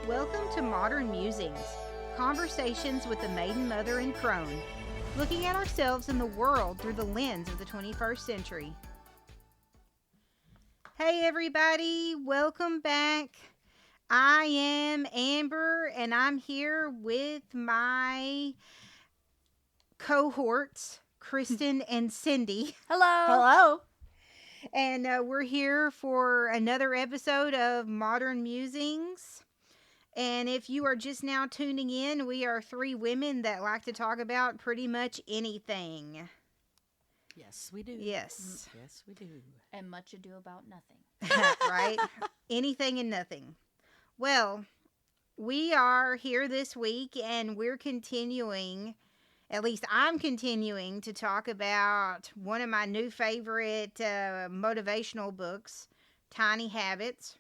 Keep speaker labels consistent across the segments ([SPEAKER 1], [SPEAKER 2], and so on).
[SPEAKER 1] Welcome to Modern Musings, conversations with the maiden, mother, and crone, looking at ourselves and the world through the lens of the 21st century. Hey everybody, welcome back. I am Amber, and I'm here with my cohorts, Kristen and Cindy.
[SPEAKER 2] Hello.
[SPEAKER 3] Hello.
[SPEAKER 1] And we're here for another episode of Modern Musings. And if you are just now tuning in, we are three women that like to talk about pretty much anything.
[SPEAKER 3] Yes, we do.
[SPEAKER 1] Yes.
[SPEAKER 3] Yes, we do.
[SPEAKER 2] And much ado about nothing.
[SPEAKER 1] Right? Anything and nothing. Well, we are here this week and we're continuing, at least I'm continuing to talk about one of my new favorite motivational books, Tiny Habits.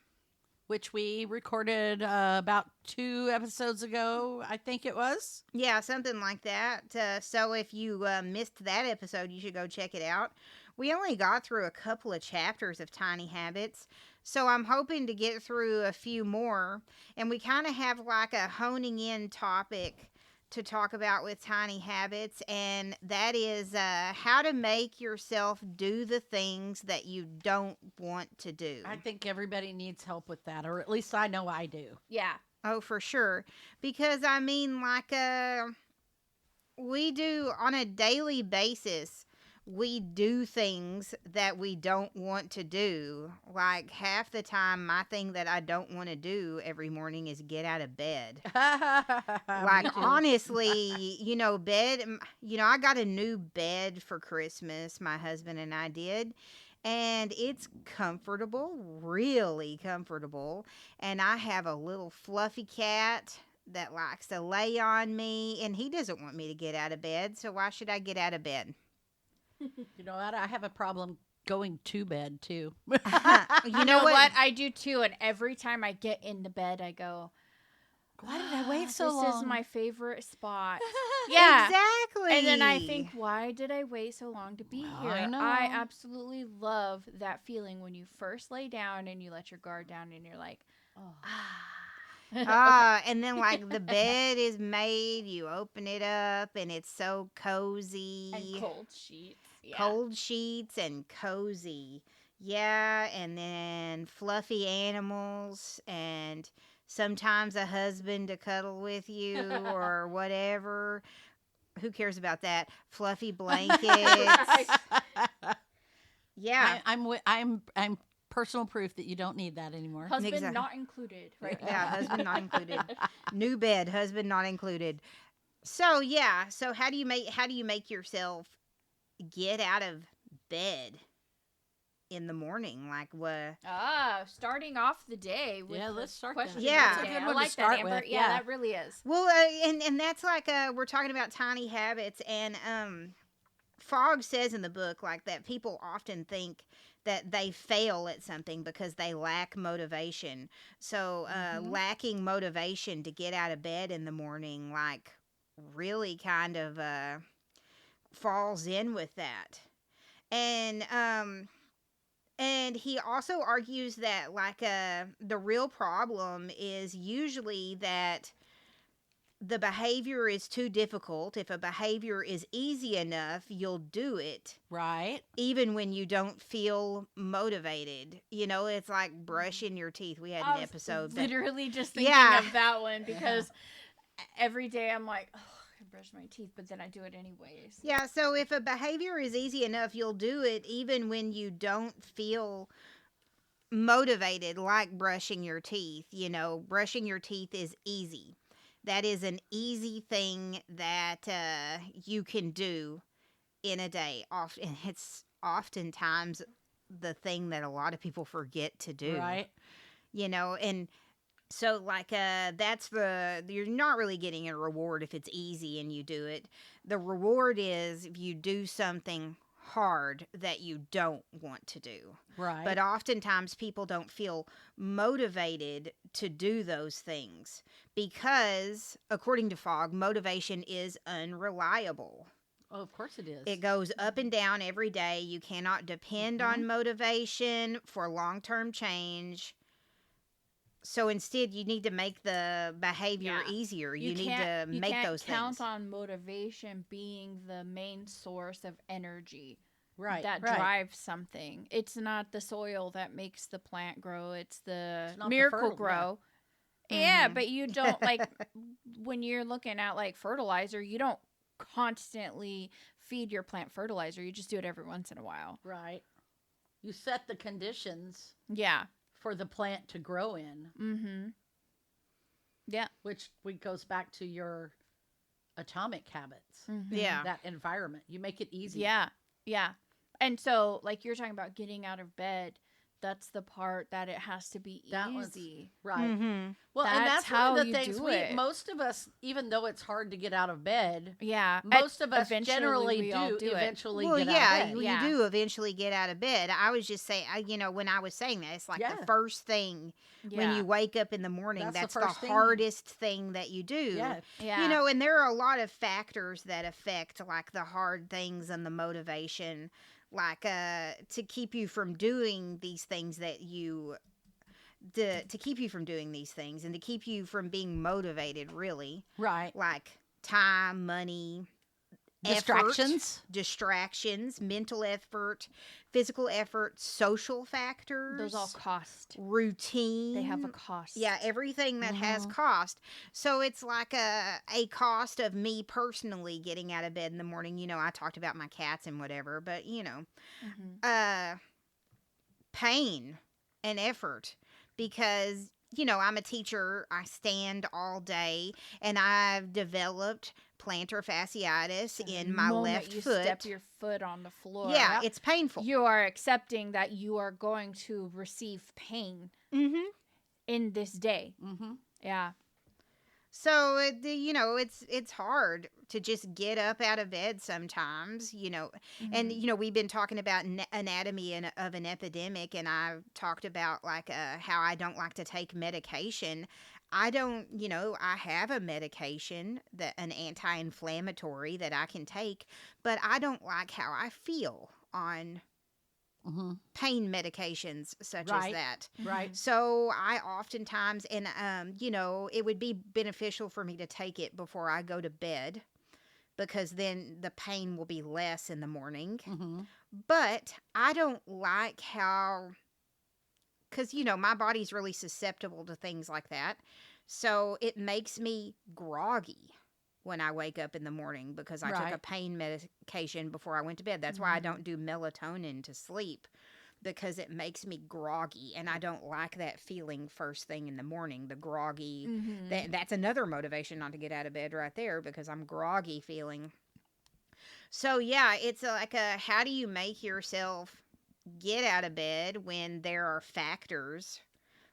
[SPEAKER 3] Which we recorded about 2 episodes ago, I think it was.
[SPEAKER 1] Yeah, something like that. So if you missed that episode, you should go check it out. We only got through a couple of chapters of Tiny Habits, so I'm hoping to get through a few more. And we kind of have like a honing in topic to talk about with Tiny Habits, and that is how to make yourself do the things that you don't want to do.
[SPEAKER 3] I think everybody needs help with that, or at least I know I do.
[SPEAKER 2] Yeah.
[SPEAKER 1] Oh, for sure. Because, I mean, like, we do on a daily basis, we do things that we don't want to do. Like, half the time, my thing that I don't want to do every morning is get out of bed. Like, honestly, I got a new bed for Christmas, my husband and I did. And it's comfortable, really comfortable. And I have a little fluffy cat that likes to lay on me. And he doesn't want me to get out of bed. So why should I get out of bed?
[SPEAKER 3] You know what? I have a problem going to bed, too.
[SPEAKER 1] You know what?
[SPEAKER 2] I do too. And every time I get into bed, I go,
[SPEAKER 3] Why did I wait so long?
[SPEAKER 2] This is my favorite spot. Yeah.
[SPEAKER 1] Exactly.
[SPEAKER 2] And then I think, why did I wait so long to be
[SPEAKER 3] Well,
[SPEAKER 2] here?
[SPEAKER 3] I know.
[SPEAKER 2] I absolutely love that feeling when you first lay down and you let your guard down and you're like,
[SPEAKER 1] And then like the bed is made, you open it up and it's so cozy.
[SPEAKER 2] and cold sheets. Yeah.
[SPEAKER 1] Cold sheets and cozy. Yeah, and then fluffy animals and sometimes a husband to cuddle with you or whatever. Who cares about that? Fluffy blankets.
[SPEAKER 2] Right.
[SPEAKER 1] Yeah.
[SPEAKER 3] I'm personal proof that you don't need that anymore.
[SPEAKER 2] Husband
[SPEAKER 1] Exactly.
[SPEAKER 2] not included. Right.
[SPEAKER 1] Yeah, husband not included. New bed, husband not included. So yeah, so how do you make yourself get out of bed in the morning? Like what?
[SPEAKER 2] Starting off the day with
[SPEAKER 3] let's start
[SPEAKER 2] question.
[SPEAKER 3] that.
[SPEAKER 1] Yeah.
[SPEAKER 2] of the
[SPEAKER 3] That's a
[SPEAKER 2] day.
[SPEAKER 3] good
[SPEAKER 2] I
[SPEAKER 3] one to
[SPEAKER 2] like that,
[SPEAKER 3] start
[SPEAKER 2] Amber.
[SPEAKER 3] with,
[SPEAKER 2] Yeah,
[SPEAKER 3] yeah.
[SPEAKER 2] that really is.
[SPEAKER 1] Well, and that's like we're talking about tiny habits, and Fogg says in the book like that people often think that they fail at something because they lack motivation. So lacking motivation to get out of bed in the morning, like really kind of falls in with that. And he also argues that like the real problem is usually that the behavior is too difficult. If a behavior is easy enough, you'll do it.
[SPEAKER 3] Right.
[SPEAKER 1] Even when you don't feel motivated. You know, it's like brushing your teeth. We had an episode.
[SPEAKER 2] Literally just thinking
[SPEAKER 1] Yeah.
[SPEAKER 2] of that one because every day I'm like, oh, I brush my teeth, but then I do it anyways.
[SPEAKER 1] Yeah, so if a behavior is easy enough, you'll do it even when you don't feel motivated, like brushing your teeth. You know, brushing your teeth is easy. That is an easy thing that you can do in a day. Often, it's oftentimes the thing that a lot of people forget to do.
[SPEAKER 3] Right.
[SPEAKER 1] You know, and so like you're not really getting a reward if it's easy and you do it. The reward is if you do something hard that you don't want to do.
[SPEAKER 3] Right.
[SPEAKER 1] But oftentimes people don't feel motivated to do those things because, according to Fogg, motivation is unreliable.
[SPEAKER 3] Oh, of course it is.
[SPEAKER 1] It goes up and down every day. You cannot depend on motivation for long-term change. So instead, you need to make the behavior
[SPEAKER 2] Yeah.
[SPEAKER 1] easier. You need to
[SPEAKER 2] you
[SPEAKER 1] make
[SPEAKER 2] can't
[SPEAKER 1] those
[SPEAKER 2] count
[SPEAKER 1] things.
[SPEAKER 2] on motivation being the main source of energy
[SPEAKER 3] Right.
[SPEAKER 2] that
[SPEAKER 3] right.
[SPEAKER 2] drives something. It's not the soil that makes the plant grow. It's the
[SPEAKER 3] It's not the
[SPEAKER 2] miracle
[SPEAKER 3] fertile-
[SPEAKER 2] grow.
[SPEAKER 1] yeah.
[SPEAKER 2] Yeah,
[SPEAKER 1] Mhm.
[SPEAKER 2] but you don't like when you're looking at like fertilizer, you don't constantly feed your plant fertilizer. You just do it every once in a while.
[SPEAKER 3] Right. You set the conditions
[SPEAKER 2] Yeah.
[SPEAKER 3] for the plant to grow in,
[SPEAKER 2] Mm-hmm. Yeah.
[SPEAKER 3] which goes back to your atomic habits.
[SPEAKER 2] Mm-hmm.
[SPEAKER 1] Yeah.
[SPEAKER 3] That environment. You make it easy.
[SPEAKER 2] Yeah. Yeah. And so, like you're talking about getting out of bed, that's the part that it has to be
[SPEAKER 3] That was-
[SPEAKER 2] easy.
[SPEAKER 3] Right.
[SPEAKER 1] Mhm.
[SPEAKER 3] Well, and
[SPEAKER 2] That's
[SPEAKER 3] that's
[SPEAKER 2] how
[SPEAKER 3] one of
[SPEAKER 2] you
[SPEAKER 3] the things
[SPEAKER 2] do it.
[SPEAKER 3] most of us, even though it's hard to get out of bed,
[SPEAKER 2] Yeah.
[SPEAKER 3] most of us
[SPEAKER 2] eventually
[SPEAKER 3] generally
[SPEAKER 2] we all
[SPEAKER 3] do
[SPEAKER 2] do it.
[SPEAKER 3] eventually
[SPEAKER 1] Well,
[SPEAKER 3] get
[SPEAKER 1] yeah,
[SPEAKER 3] out of bed.
[SPEAKER 1] you
[SPEAKER 2] Yeah.
[SPEAKER 1] do eventually get out of bed. I was just saying, when I was saying that, it's like
[SPEAKER 3] Yeah.
[SPEAKER 1] the first thing when
[SPEAKER 2] Yeah.
[SPEAKER 1] you wake up in the morning.
[SPEAKER 3] That's the
[SPEAKER 1] That's the
[SPEAKER 3] first thing.
[SPEAKER 1] hardest thing that you do.
[SPEAKER 3] Yeah.
[SPEAKER 2] Yeah.
[SPEAKER 1] And there are a lot of factors that affect like the hard things and the motivation, like to keep you from doing these things that you to keep you from doing these things and to keep you from being motivated, really,
[SPEAKER 3] Right.
[SPEAKER 1] like time, money,
[SPEAKER 3] Distractions.
[SPEAKER 1] effort, distractions, mental effort, physical effort, social factors,
[SPEAKER 2] Those all cost.
[SPEAKER 1] routine.
[SPEAKER 2] They have a cost.
[SPEAKER 1] Yeah, everything that has
[SPEAKER 3] Mhm.
[SPEAKER 1] cost. So it's like a cost of me personally getting out of bed in the morning. I talked about my cats and whatever, but
[SPEAKER 2] Mm-hmm.
[SPEAKER 1] pain and effort because I'm a teacher. I stand all day and I've developed plantar fasciitis in my left
[SPEAKER 2] you
[SPEAKER 1] foot.
[SPEAKER 2] step your foot on the floor.
[SPEAKER 1] Yeah, it's painful.
[SPEAKER 2] You are accepting that you are going to receive pain
[SPEAKER 1] Mhm.
[SPEAKER 2] in this day.
[SPEAKER 3] Mm-hmm.
[SPEAKER 2] Yeah.
[SPEAKER 1] So it's hard to just get up out of bed sometimes, and
[SPEAKER 2] Mhm.
[SPEAKER 1] we've been talking about anatomy of an epidemic, and I've talked about like how I don't like to take medication. I don't, I have a medication an anti-inflammatory that I can take, but I don't like how I feel on
[SPEAKER 3] Mm-hmm.
[SPEAKER 1] pain medications such as
[SPEAKER 3] Right.
[SPEAKER 1] that.
[SPEAKER 3] Right.
[SPEAKER 1] So I oftentimes, and it would be beneficial for me to take it before I go to bed because then the pain will be less in the morning.
[SPEAKER 3] Mm-hmm.
[SPEAKER 1] But I don't like how, because, my body's really susceptible to things like that. So it makes me groggy when I wake up in the morning because I took a
[SPEAKER 3] Right.
[SPEAKER 1] pain medication before I went to bed. That's why I don't do melatonin to sleep because it makes me groggy and I don't like that feeling first thing in the morning, the groggy.
[SPEAKER 2] Mhm.
[SPEAKER 1] That's another motivation not to get out of bed right there because I'm groggy feeling. So yeah, it's like how do you make yourself get out of bed when there are factors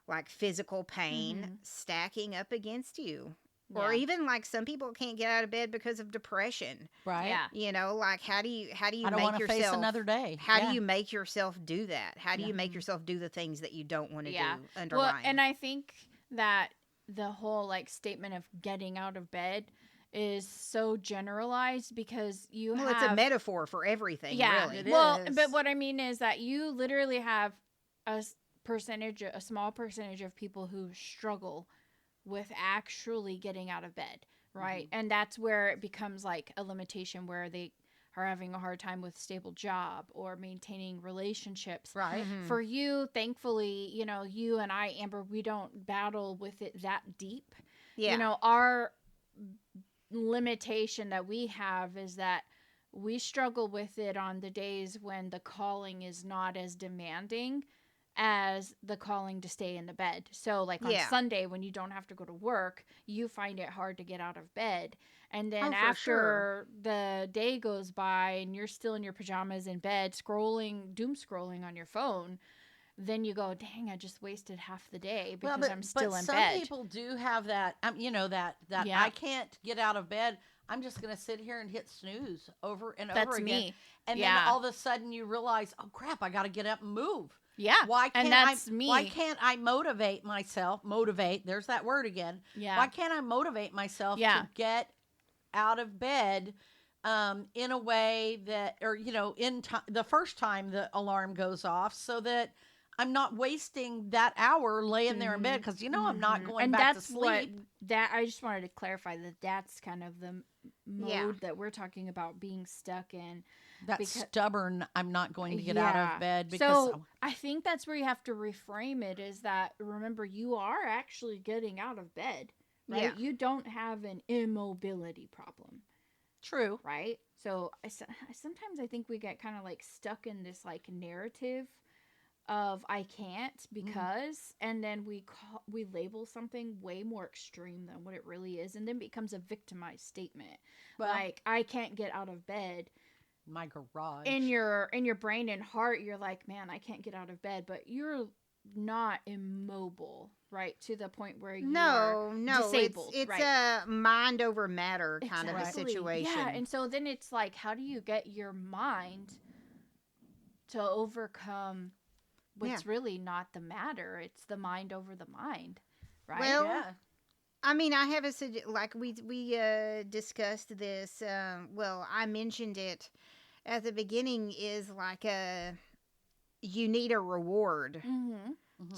[SPEAKER 1] like physical pain stacking up against you? Or
[SPEAKER 2] Yeah.
[SPEAKER 1] even like some people can't get out of bed because of depression.
[SPEAKER 3] Right.
[SPEAKER 2] Yeah.
[SPEAKER 1] Like how do you
[SPEAKER 3] I don't
[SPEAKER 1] make
[SPEAKER 3] want to
[SPEAKER 1] yourself
[SPEAKER 3] face another day.
[SPEAKER 1] how
[SPEAKER 3] Yeah.
[SPEAKER 1] do you make yourself do that? How do
[SPEAKER 3] Yeah.
[SPEAKER 1] you make yourself do the things that you don't want to
[SPEAKER 2] Yeah.
[SPEAKER 1] do underlying?
[SPEAKER 2] Well, and I think that the whole like statement of getting out of bed is so generalized because you
[SPEAKER 1] Well,
[SPEAKER 2] have
[SPEAKER 1] it's a metaphor for everything,
[SPEAKER 2] yeah.
[SPEAKER 1] really.
[SPEAKER 3] It
[SPEAKER 2] Well,
[SPEAKER 3] is.
[SPEAKER 2] but what I mean is that you literally have a small percentage of people who struggle with actually getting out of bed, right? And that's where it becomes like a limitation where they are having a hard time with stable job or maintaining relationships.
[SPEAKER 3] Right.
[SPEAKER 1] Mhm.
[SPEAKER 2] For you, thankfully, you and I, Amber, we don't battle with it that deep.
[SPEAKER 1] Yeah.
[SPEAKER 2] Our limitation that we have is that we struggle with it on the days when the calling is not as demanding as the calling to stay in the bed. So like on
[SPEAKER 1] Yeah.
[SPEAKER 2] Sunday when you don't have to go to work, you find it hard to get out of bed. And then
[SPEAKER 1] Oh, for
[SPEAKER 2] after
[SPEAKER 1] sure.
[SPEAKER 2] the day goes by and you're still in your pajamas in bed doom scrolling on your phone, then you go, dang, I just wasted half the day because I'm still in
[SPEAKER 3] some
[SPEAKER 2] bed.
[SPEAKER 3] people do have that. That
[SPEAKER 2] Yeah.
[SPEAKER 3] I can't get out of bed. I'm just going to sit here and hit snooze over and over
[SPEAKER 2] That's
[SPEAKER 3] again.
[SPEAKER 2] me.
[SPEAKER 3] And
[SPEAKER 2] Yeah.
[SPEAKER 3] then all of a sudden you realize, oh crap, I got to get up and move.
[SPEAKER 2] Yeah.
[SPEAKER 3] Why can't
[SPEAKER 2] and that's
[SPEAKER 3] I?
[SPEAKER 2] me.
[SPEAKER 3] Why can't I motivate myself? Motivate. There's that word again.
[SPEAKER 2] Yeah.
[SPEAKER 3] Why can't I motivate myself
[SPEAKER 2] Yeah.
[SPEAKER 3] to get out of bed in a way that, or the first time the alarm goes off, so that I'm not wasting that hour laying there in bed because I'm not going
[SPEAKER 2] and
[SPEAKER 3] back to
[SPEAKER 2] that's what
[SPEAKER 3] sleep.
[SPEAKER 2] that I just wanted to clarify that that's kind of the mode
[SPEAKER 1] Yeah.
[SPEAKER 2] that we're talking about being stuck in.
[SPEAKER 3] That
[SPEAKER 2] because-
[SPEAKER 3] stubborn, I'm not going to get out of bed because
[SPEAKER 2] so I think that's where you have to reframe it, is that, remember, you are actually getting out of bed, right?
[SPEAKER 1] Yeah.
[SPEAKER 2] You don't have an immobility problem,
[SPEAKER 3] true.
[SPEAKER 2] right? So sometimes I think we get kind of like stuck in this like narrative of I can't because, and then we label something way more extreme than what it really is, and then it becomes a victimized statement.
[SPEAKER 3] Well,
[SPEAKER 2] Like, I can't get out of bed.
[SPEAKER 3] my garage.
[SPEAKER 2] In your brain and heart, you're like, man, I can't get out of bed, but you're not immobile, right? To the point where you're disabled.
[SPEAKER 1] It's
[SPEAKER 2] right?
[SPEAKER 1] a mind over matter kind of a
[SPEAKER 2] Exactly.
[SPEAKER 1] situation.
[SPEAKER 2] Yeah, and so then it's like, how do you get your mind to overcome what's really not the matter? It's the mind over the mind, right?
[SPEAKER 1] Well,
[SPEAKER 3] yeah.
[SPEAKER 1] I mean, I have like we discussed this. Well, I mentioned it at the beginning. Is like you need a reward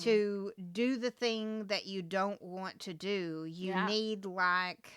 [SPEAKER 1] to do the thing that you don't want to do. You need like.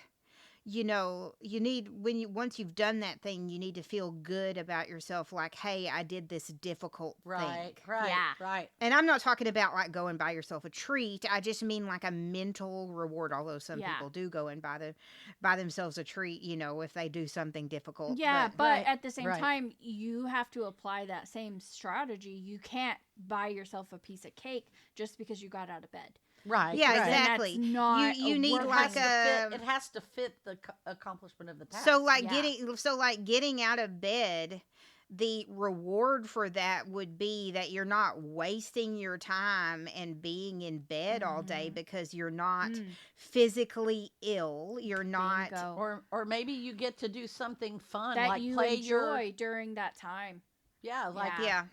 [SPEAKER 1] You need once you've done that thing, you need to feel good about yourself. Like, hey, I did this difficult thing.
[SPEAKER 3] Right.
[SPEAKER 1] And I'm not talking about like going buy yourself a treat. I just mean like a mental reward. Although some people do go and buy themselves a treat, if they do something difficult.
[SPEAKER 2] Yeah, but
[SPEAKER 3] Right,
[SPEAKER 2] at the same
[SPEAKER 3] right.
[SPEAKER 2] time, you have to apply that same strategy. You can't buy yourself a piece of cake just because you got out of bed.
[SPEAKER 3] Right.
[SPEAKER 1] Yeah,
[SPEAKER 3] right.
[SPEAKER 1] exactly.
[SPEAKER 2] And that's not
[SPEAKER 1] You
[SPEAKER 2] a
[SPEAKER 1] need
[SPEAKER 2] work
[SPEAKER 1] like
[SPEAKER 2] ethic.
[SPEAKER 3] It has to fit the accomplishment of the task.
[SPEAKER 1] So like
[SPEAKER 2] Yeah.
[SPEAKER 1] getting out of bed, the reward for that would be that you're not wasting your time and being in bed all day because you're not physically ill. You're not
[SPEAKER 2] Bingo.
[SPEAKER 3] or maybe you get to do something fun
[SPEAKER 2] That
[SPEAKER 3] like
[SPEAKER 2] you
[SPEAKER 3] play
[SPEAKER 2] enjoy during that time.
[SPEAKER 3] like
[SPEAKER 1] yeah.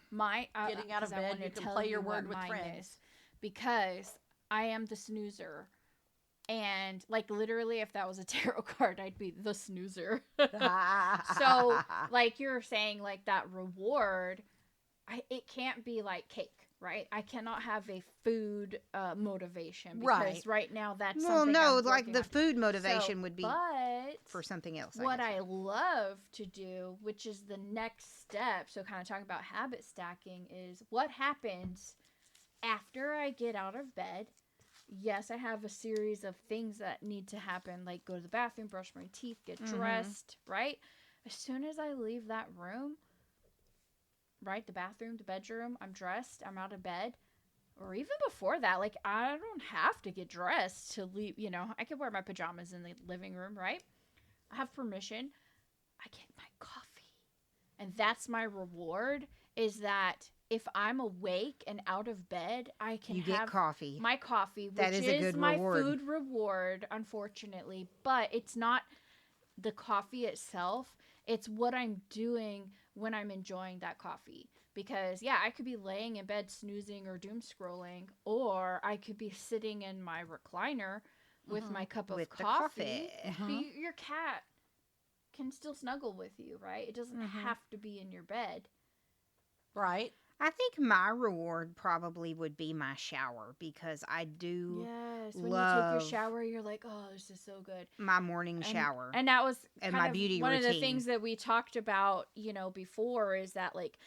[SPEAKER 3] getting out of
[SPEAKER 2] 'cause I
[SPEAKER 3] bed.
[SPEAKER 2] wanna
[SPEAKER 3] You can
[SPEAKER 2] tell
[SPEAKER 3] play your
[SPEAKER 2] you
[SPEAKER 3] word
[SPEAKER 2] what
[SPEAKER 3] with
[SPEAKER 2] mine
[SPEAKER 3] friends.
[SPEAKER 2] is, because I am the snoozer. And like literally, if that was a tarot card, I'd be the snoozer. So like you're saying, like that reward, it can't be like cake, right? I cannot have a food motivation, because right now that's
[SPEAKER 1] well,
[SPEAKER 2] something
[SPEAKER 1] no,
[SPEAKER 2] I'm
[SPEAKER 1] like
[SPEAKER 2] working
[SPEAKER 1] the
[SPEAKER 2] on.
[SPEAKER 1] food motivation would be
[SPEAKER 2] But
[SPEAKER 1] for something else.
[SPEAKER 2] what
[SPEAKER 1] guess.
[SPEAKER 2] I love to do, which is the next step, so kind of talking about habit stacking, is what happens after I get out of bed. Yes, I have a series of things that need to happen, like go to the bathroom, brush my teeth, get dressed, right? As soon as I leave that room, right, the bathroom, the bedroom, I'm dressed, I'm out of bed. Or even before that, like, I don't have to get dressed to leave, I can wear my pajamas in the living room, right? I have permission. I get my coffee. And that's my reward, is that if I'm awake and out of bed, I can
[SPEAKER 1] You
[SPEAKER 2] have
[SPEAKER 1] get coffee.
[SPEAKER 2] my coffee, which
[SPEAKER 1] That is a good
[SPEAKER 2] my
[SPEAKER 1] reward.
[SPEAKER 2] food reward, unfortunately. But it's not the coffee itself. It's what I'm doing when I'm enjoying that coffee. Because, yeah, I could be laying in bed snoozing or doom scrolling, or I could be sitting in my recliner with my cup of
[SPEAKER 1] With the
[SPEAKER 2] coffee.
[SPEAKER 1] coffee.
[SPEAKER 2] Your cat can still snuggle with you, right? It doesn't have to be in your bed.
[SPEAKER 3] Right.
[SPEAKER 1] I think my reward probably would be my shower, because I do
[SPEAKER 2] Yes, when you take your
[SPEAKER 1] love
[SPEAKER 2] shower, you're like, oh, this is so good.
[SPEAKER 1] my morning shower.
[SPEAKER 2] And that was
[SPEAKER 1] And
[SPEAKER 2] kind
[SPEAKER 1] my
[SPEAKER 2] of
[SPEAKER 1] beauty
[SPEAKER 2] one of the
[SPEAKER 1] routine.
[SPEAKER 2] things that we talked about, before, is that like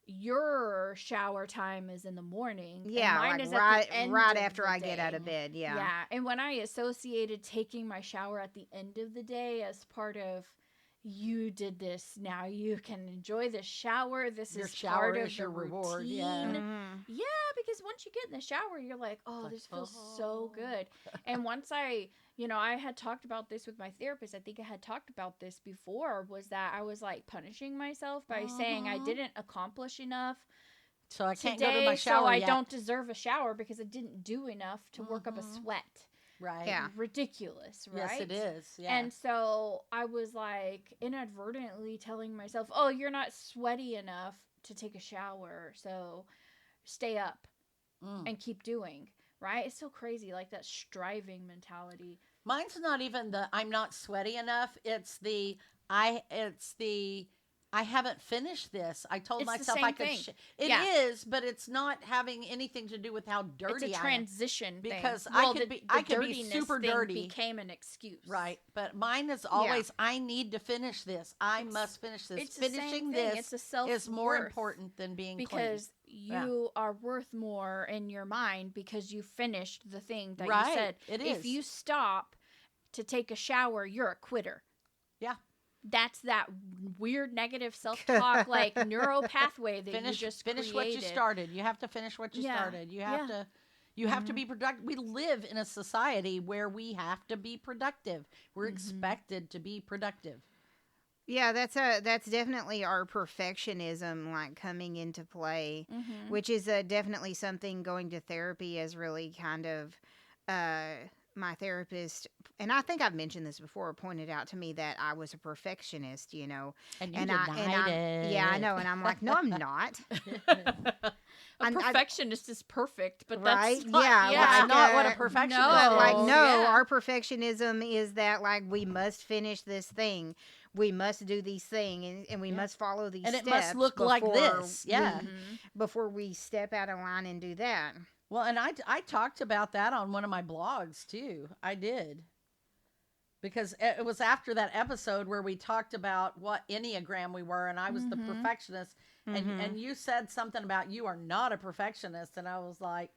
[SPEAKER 2] your shower time is in the morning.
[SPEAKER 1] Yeah,
[SPEAKER 2] and mine
[SPEAKER 1] like
[SPEAKER 2] is
[SPEAKER 1] right
[SPEAKER 2] at the end
[SPEAKER 1] right
[SPEAKER 2] of
[SPEAKER 1] after
[SPEAKER 2] the
[SPEAKER 1] I get out
[SPEAKER 2] day.
[SPEAKER 1] of bed. Yeah.
[SPEAKER 2] Yeah, and when I associated taking my shower at the end of the day as part of, you did this, now you can enjoy the shower. This
[SPEAKER 3] Your
[SPEAKER 2] is
[SPEAKER 3] shower
[SPEAKER 2] part
[SPEAKER 3] is
[SPEAKER 2] of
[SPEAKER 3] your
[SPEAKER 2] the
[SPEAKER 3] reward,
[SPEAKER 2] routine.
[SPEAKER 3] yeah.
[SPEAKER 2] Yeah, because once you get in the shower, you're like, oh, this feels so good. And once I had talked about this with my therapist. I think I had talked about this before, was that I was like punishing myself by saying I didn't accomplish enough
[SPEAKER 3] So I can't
[SPEAKER 2] today,
[SPEAKER 3] go to my shower
[SPEAKER 2] so I
[SPEAKER 3] yet.
[SPEAKER 2] don't deserve a shower because I didn't do enough to work up a sweat.
[SPEAKER 3] Right.
[SPEAKER 1] Yeah.
[SPEAKER 2] Ridiculous, right?
[SPEAKER 3] Yes, it is. Yeah.
[SPEAKER 2] And so I was like inadvertently telling myself, oh, you're not sweaty enough to take a shower, so stay up and keep doing, right? It's so crazy, like that striving mentality.
[SPEAKER 3] Mine's not even the I'm not sweaty enough. It's the I haven't finished this. I told
[SPEAKER 2] It's the
[SPEAKER 3] myself
[SPEAKER 2] same
[SPEAKER 3] I could.
[SPEAKER 2] thing.
[SPEAKER 3] It
[SPEAKER 2] Yeah.
[SPEAKER 3] is, but it's not having anything to do with how
[SPEAKER 2] It's
[SPEAKER 3] dirty
[SPEAKER 2] a
[SPEAKER 3] I am.
[SPEAKER 2] transition
[SPEAKER 3] Because
[SPEAKER 2] thing.
[SPEAKER 3] I
[SPEAKER 2] Well,
[SPEAKER 3] could
[SPEAKER 2] the
[SPEAKER 3] I could be
[SPEAKER 2] dirtiness
[SPEAKER 3] super
[SPEAKER 2] thing
[SPEAKER 3] dirty.
[SPEAKER 2] became an excuse.
[SPEAKER 3] Right, but mine is
[SPEAKER 1] Yeah.
[SPEAKER 3] always I need to finish this. I must finish this.
[SPEAKER 2] It's the same
[SPEAKER 3] Finishing
[SPEAKER 2] thing.
[SPEAKER 3] this
[SPEAKER 2] It's a self
[SPEAKER 3] is more important than being
[SPEAKER 2] because
[SPEAKER 3] Yeah.
[SPEAKER 2] you are worth more in your mind because you finished the thing that
[SPEAKER 3] Right,
[SPEAKER 2] you said.
[SPEAKER 3] it
[SPEAKER 2] If
[SPEAKER 3] is.
[SPEAKER 2] you stop to take a shower, you're a quitter.
[SPEAKER 3] Yeah.
[SPEAKER 2] That's that weird negative self-talk like neural pathway that
[SPEAKER 3] Finish
[SPEAKER 2] you just
[SPEAKER 3] finish
[SPEAKER 2] created.
[SPEAKER 3] what you started. You have to finish what you
[SPEAKER 2] Yeah,
[SPEAKER 3] started. You have
[SPEAKER 2] yeah.
[SPEAKER 3] to you have to be productive. We live in a society where we have to be productive. We're expected to be productive.
[SPEAKER 1] Yeah, that's definitely our perfectionism like coming into play,
[SPEAKER 2] Mhm.
[SPEAKER 1] which is definitely something going to therapy has really kind of my therapist, and I think I've mentioned this before, pointed out to me that I was a perfectionist, you know.
[SPEAKER 3] And you
[SPEAKER 1] And
[SPEAKER 3] denied it.
[SPEAKER 1] yeah, I know, and I'm like, no, I'm not.
[SPEAKER 2] A
[SPEAKER 1] I-
[SPEAKER 2] perfectionist is perfect, but
[SPEAKER 1] Right?
[SPEAKER 2] that's not,
[SPEAKER 1] Yeah,
[SPEAKER 3] That's
[SPEAKER 1] like,
[SPEAKER 3] not what a
[SPEAKER 1] uh,
[SPEAKER 3] perfectionist
[SPEAKER 2] no.
[SPEAKER 1] But like,
[SPEAKER 3] is.
[SPEAKER 1] no,
[SPEAKER 2] yeah.
[SPEAKER 1] our perfectionism is that like we must finish this thing, we must do these things, and we
[SPEAKER 3] Yeah.
[SPEAKER 1] must follow these
[SPEAKER 3] And it
[SPEAKER 1] steps
[SPEAKER 3] must look like
[SPEAKER 1] before
[SPEAKER 3] this. Yeah.
[SPEAKER 2] Mhm.
[SPEAKER 1] before we step out of line and do that.
[SPEAKER 3] Well, and I talked about that on one of my blogs too. I did. Because it was after that episode where we talked about what Enneagram we were, and I was the
[SPEAKER 2] Mhm.
[SPEAKER 3] perfectionist, and you said something about you are not a perfectionist, and I was like,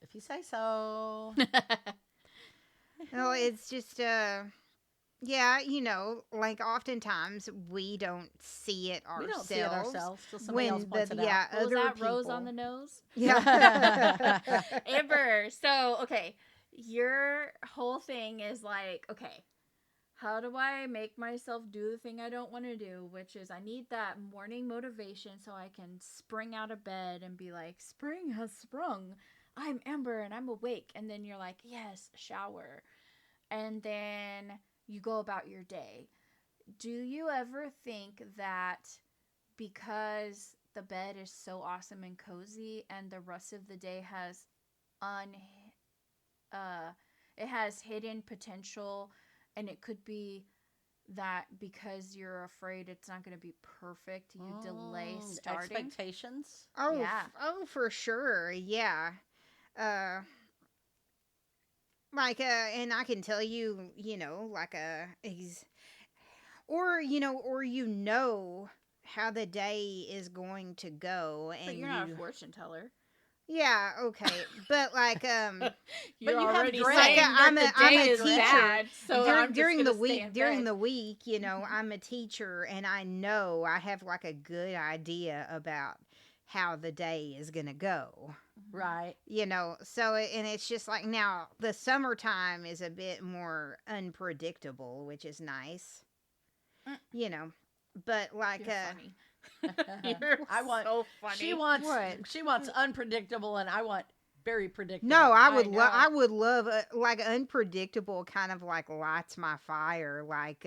[SPEAKER 3] if you say so.
[SPEAKER 1] Well, it's just yeah, you know, like oftentimes we don't see it
[SPEAKER 3] We
[SPEAKER 1] ourselves.
[SPEAKER 3] don't see it ourselves till somebody else points it
[SPEAKER 1] yeah,
[SPEAKER 2] What was
[SPEAKER 1] other
[SPEAKER 2] that
[SPEAKER 1] people.
[SPEAKER 2] rose on the nose?
[SPEAKER 1] Yeah.
[SPEAKER 2] Amber. So, okay. Your whole thing is like, okay, how do I make myself do the thing I don't want to do? Which is, I need that morning motivation so I can spring out of bed and be like, spring has sprung. I'm Amber and I'm awake. And then you're like, yes, shower. And then you go about your day. Do you ever think that because the bed is so awesome and cozy and the rest of the day has it has hidden potential, and it could be that because you're afraid it's not going to be perfect, you delay starting?
[SPEAKER 3] Expectations.
[SPEAKER 1] Oh,
[SPEAKER 2] Yeah.
[SPEAKER 1] for sure. Yeah. Uh like and I can tell you, you know, like or you know how the day is going to go,
[SPEAKER 2] But
[SPEAKER 1] and
[SPEAKER 2] you're not a fortune teller.
[SPEAKER 1] yeah, okay. But like
[SPEAKER 2] You're
[SPEAKER 3] you have
[SPEAKER 2] already
[SPEAKER 3] dread.
[SPEAKER 2] saying
[SPEAKER 1] Like,
[SPEAKER 2] that the
[SPEAKER 1] I'm
[SPEAKER 2] day
[SPEAKER 1] a
[SPEAKER 2] is
[SPEAKER 1] teacher.
[SPEAKER 2] bad, so I'm just
[SPEAKER 1] during the
[SPEAKER 2] gonna stay in
[SPEAKER 1] week, during
[SPEAKER 2] bed.
[SPEAKER 1] the week, you know, I'm a teacher, and I know I have like a good idea about how the day is gonna go.
[SPEAKER 3] Right.
[SPEAKER 1] You know, so and it's just like now the summertime is a bit more unpredictable, which is nice.
[SPEAKER 2] Mm.
[SPEAKER 1] You know, but like
[SPEAKER 2] You're funny. You're
[SPEAKER 3] I want
[SPEAKER 2] so funny.
[SPEAKER 3] She wants
[SPEAKER 1] What?
[SPEAKER 3] she wants unpredictable, and I want very predictable.
[SPEAKER 1] no,
[SPEAKER 2] I know.
[SPEAKER 1] I would love like unpredictable, kind of like lights my fire. Like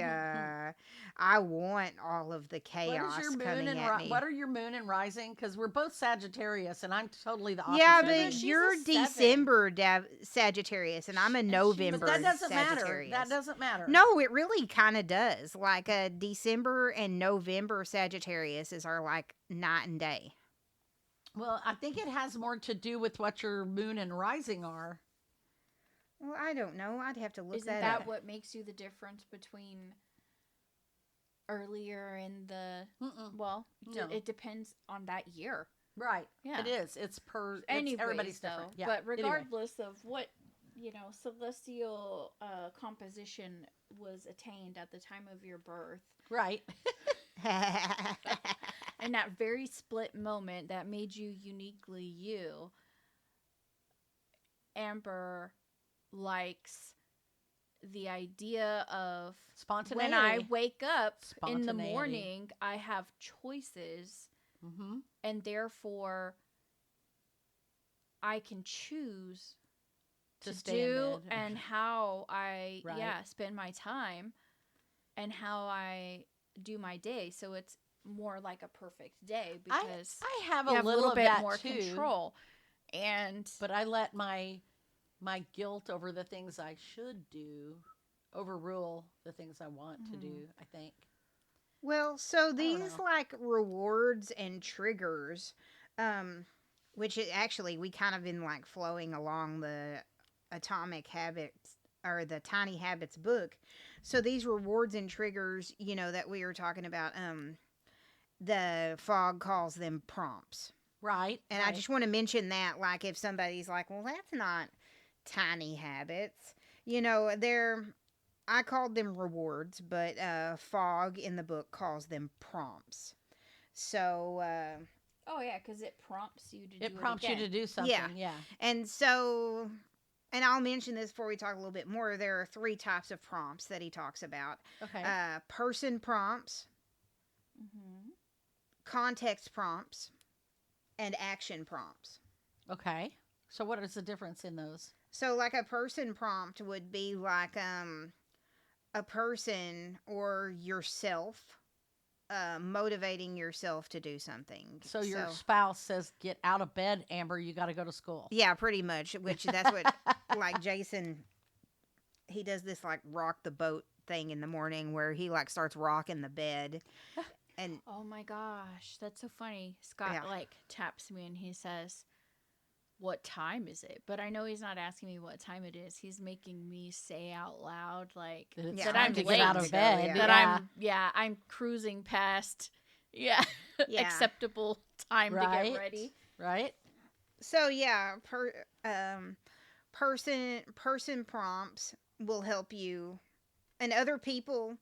[SPEAKER 1] I want all of the chaos coming at me.
[SPEAKER 3] What are your moon and rising? Because we're both Sagittarius, and I'm totally the opposite.
[SPEAKER 1] Yeah,
[SPEAKER 2] No,
[SPEAKER 1] but
[SPEAKER 2] she's
[SPEAKER 1] you're
[SPEAKER 2] a 7.
[SPEAKER 1] December Sagittarius, and I'm a November
[SPEAKER 3] But that doesn't matter.
[SPEAKER 1] Sagittarius.
[SPEAKER 3] That doesn't matter.
[SPEAKER 1] No, it really kind of does. Like December and November Sagittarius are like night and day.
[SPEAKER 3] Well, I think it has more to do with what your moon and rising are.
[SPEAKER 1] Well, I don't know. I'd have to look
[SPEAKER 2] Isn't
[SPEAKER 1] that
[SPEAKER 2] that
[SPEAKER 1] up.
[SPEAKER 2] what makes you the difference between earlier in the? Well,
[SPEAKER 3] No.
[SPEAKER 2] it depends on that year.
[SPEAKER 3] Right.
[SPEAKER 2] Yeah.
[SPEAKER 3] It is. It's per.
[SPEAKER 2] Anyways,
[SPEAKER 3] everybody's
[SPEAKER 2] though,
[SPEAKER 3] different. Yeah.
[SPEAKER 2] but
[SPEAKER 3] Anyway.
[SPEAKER 2] regardless of what celestial composition was attained at the time of your birth,
[SPEAKER 3] Right.
[SPEAKER 2] and that very split moment that made you uniquely you, Amber likes the idea of
[SPEAKER 3] Spontaneity.
[SPEAKER 2] when I wake up in the
[SPEAKER 3] Spontaneity.
[SPEAKER 2] morning, I have choices,
[SPEAKER 3] Mm-hmm.
[SPEAKER 2] and therefore I can choose
[SPEAKER 3] To
[SPEAKER 2] to
[SPEAKER 3] stay in
[SPEAKER 2] do
[SPEAKER 3] bed.
[SPEAKER 2] and how I
[SPEAKER 3] Right.
[SPEAKER 2] spend my time and how I do my day. So it's more like a perfect day because
[SPEAKER 3] I have
[SPEAKER 2] you
[SPEAKER 3] a
[SPEAKER 2] have
[SPEAKER 3] little
[SPEAKER 2] bit
[SPEAKER 3] of that
[SPEAKER 2] more
[SPEAKER 3] too,
[SPEAKER 2] control. And
[SPEAKER 3] but I let my guilt over the things I should do overrule the things I want to do. I think.
[SPEAKER 1] Well, so
[SPEAKER 3] don't
[SPEAKER 1] these
[SPEAKER 3] know.
[SPEAKER 1] like rewards and triggers, um, which actually we kind of been like flowing along the Atomic Habits or the Tiny Habits book. So these rewards and triggers, that we were talking about, the fog calls them prompts.
[SPEAKER 3] Right,
[SPEAKER 1] And I
[SPEAKER 3] right.
[SPEAKER 1] just want to mention that, like, if somebody's like, well, that's not tiny habits, they're, I called them rewards, but Fogg in the book calls them prompts. So,
[SPEAKER 2] Oh yeah, because it prompts you to do
[SPEAKER 3] It
[SPEAKER 2] it
[SPEAKER 3] prompts you
[SPEAKER 2] again.
[SPEAKER 3] to do
[SPEAKER 1] yeah.
[SPEAKER 3] something. Yeah.
[SPEAKER 1] And so, and I'll mention this before we talk a little bit more. There are three types of prompts that he talks about:
[SPEAKER 3] Okay.
[SPEAKER 1] person prompts,
[SPEAKER 2] Mm-hmm.
[SPEAKER 1] context prompts, and action prompts.
[SPEAKER 3] Okay. So what is the difference in those?
[SPEAKER 1] So, like a person prompt would be like a person or yourself motivating yourself to do something.
[SPEAKER 3] So your spouse says, "Get out of bed, Amber. You got to go to school."
[SPEAKER 1] Yeah, pretty much. Which that's what like Jason. He does this like rock the boat thing in the morning where he like starts rocking the bed, and
[SPEAKER 2] Oh my gosh, that's so funny. Scott
[SPEAKER 1] Yeah.
[SPEAKER 2] like taps me and he says, "What time is it?" But I know he's not asking me what time it is. He's making me say out loud like
[SPEAKER 3] That it's
[SPEAKER 1] Yeah,
[SPEAKER 2] that
[SPEAKER 3] time
[SPEAKER 2] I'm
[SPEAKER 3] to
[SPEAKER 2] late.
[SPEAKER 3] get out of bed.
[SPEAKER 1] Yeah.
[SPEAKER 2] That I'm cruising past
[SPEAKER 1] Yeah.
[SPEAKER 2] acceptable time to
[SPEAKER 3] Right.
[SPEAKER 2] get ready.
[SPEAKER 3] Right.
[SPEAKER 1] so yeah, person prompts will help you, and other people.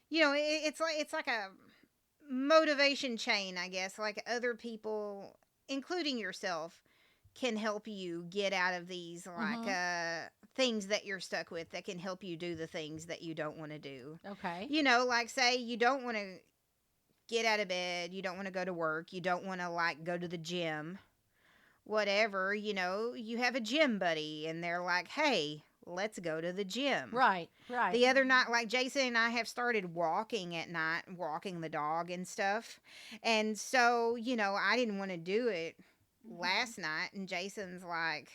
[SPEAKER 1] It's like a motivation chain, I guess. Like other people, including yourself, can help you get out of these like
[SPEAKER 3] Mhm.
[SPEAKER 1] things that you're stuck with that can help you do the things that you don't want to do.
[SPEAKER 3] Okay.
[SPEAKER 1] Like say you don't want to get out of bed, you don't want to go to work, you don't want to like go to the gym, whatever, you have a gym buddy and they're like, "Hey, let's go to the gym."
[SPEAKER 3] Right. Right.
[SPEAKER 1] The other night, like Jason and I have started walking at night, walking the dog and stuff. And so, I didn't want to do it last night. And Jason's like,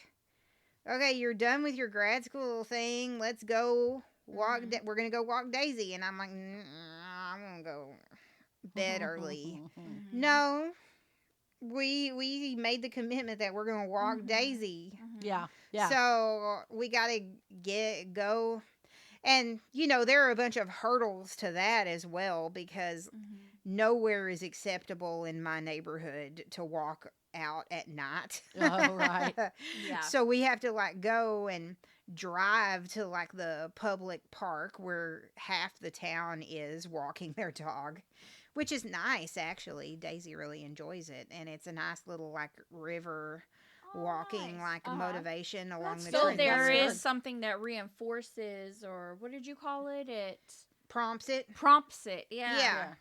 [SPEAKER 1] "Okay, you're done with your grad school thing. Let's go walk.
[SPEAKER 2] Mhm.
[SPEAKER 1] We're going to go walk Daisy." And I'm like, "I'm going to go bed early."
[SPEAKER 2] Mhm.
[SPEAKER 1] No, we made the commitment that we're going to walk
[SPEAKER 2] Mhm.
[SPEAKER 1] Daisy.
[SPEAKER 2] Mhm.
[SPEAKER 3] Yeah. Yeah.
[SPEAKER 1] So we got to go. And, there are a bunch of hurdles to that as well because
[SPEAKER 2] Mhm.
[SPEAKER 1] nowhere is acceptable in my neighborhood to walk out at night.
[SPEAKER 3] Oh, right.
[SPEAKER 2] Yeah.
[SPEAKER 1] So we have to like go and drive to like the public park where half the town is walking their dog, which is nice actually. Daisy really enjoys it, and it's a nice little like river
[SPEAKER 2] Oh,
[SPEAKER 1] walking
[SPEAKER 2] nice.
[SPEAKER 1] like
[SPEAKER 2] Uh-huh.
[SPEAKER 1] motivation along
[SPEAKER 3] That's
[SPEAKER 1] the
[SPEAKER 3] good.
[SPEAKER 2] So
[SPEAKER 1] train.
[SPEAKER 2] there
[SPEAKER 3] That's
[SPEAKER 2] is
[SPEAKER 3] good.
[SPEAKER 2] something that reinforces, or what did you call it? It
[SPEAKER 1] Prompts it.
[SPEAKER 2] prompts it. Yeah.
[SPEAKER 1] Yeah.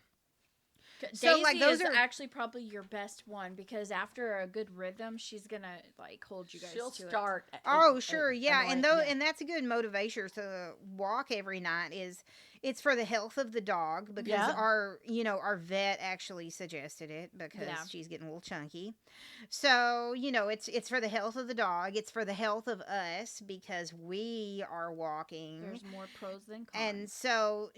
[SPEAKER 1] So,
[SPEAKER 2] Daisy
[SPEAKER 1] like, those
[SPEAKER 2] is
[SPEAKER 1] are-
[SPEAKER 2] actually probably your best one because after a good rhythm, she's gonna like hold you guys
[SPEAKER 3] She'll
[SPEAKER 2] to
[SPEAKER 3] start.
[SPEAKER 1] Oh, sure, yeah,
[SPEAKER 3] annoying-
[SPEAKER 1] and and that's a good motivation to walk every night. It's for the health of the dog because
[SPEAKER 3] Yeah.
[SPEAKER 1] our vet actually suggested it because
[SPEAKER 2] Yeah.
[SPEAKER 1] she's getting a little chunky. So it's for the health of the dog. It's for the health of us because we are walking.
[SPEAKER 2] There's more pros than cons.
[SPEAKER 1] And so,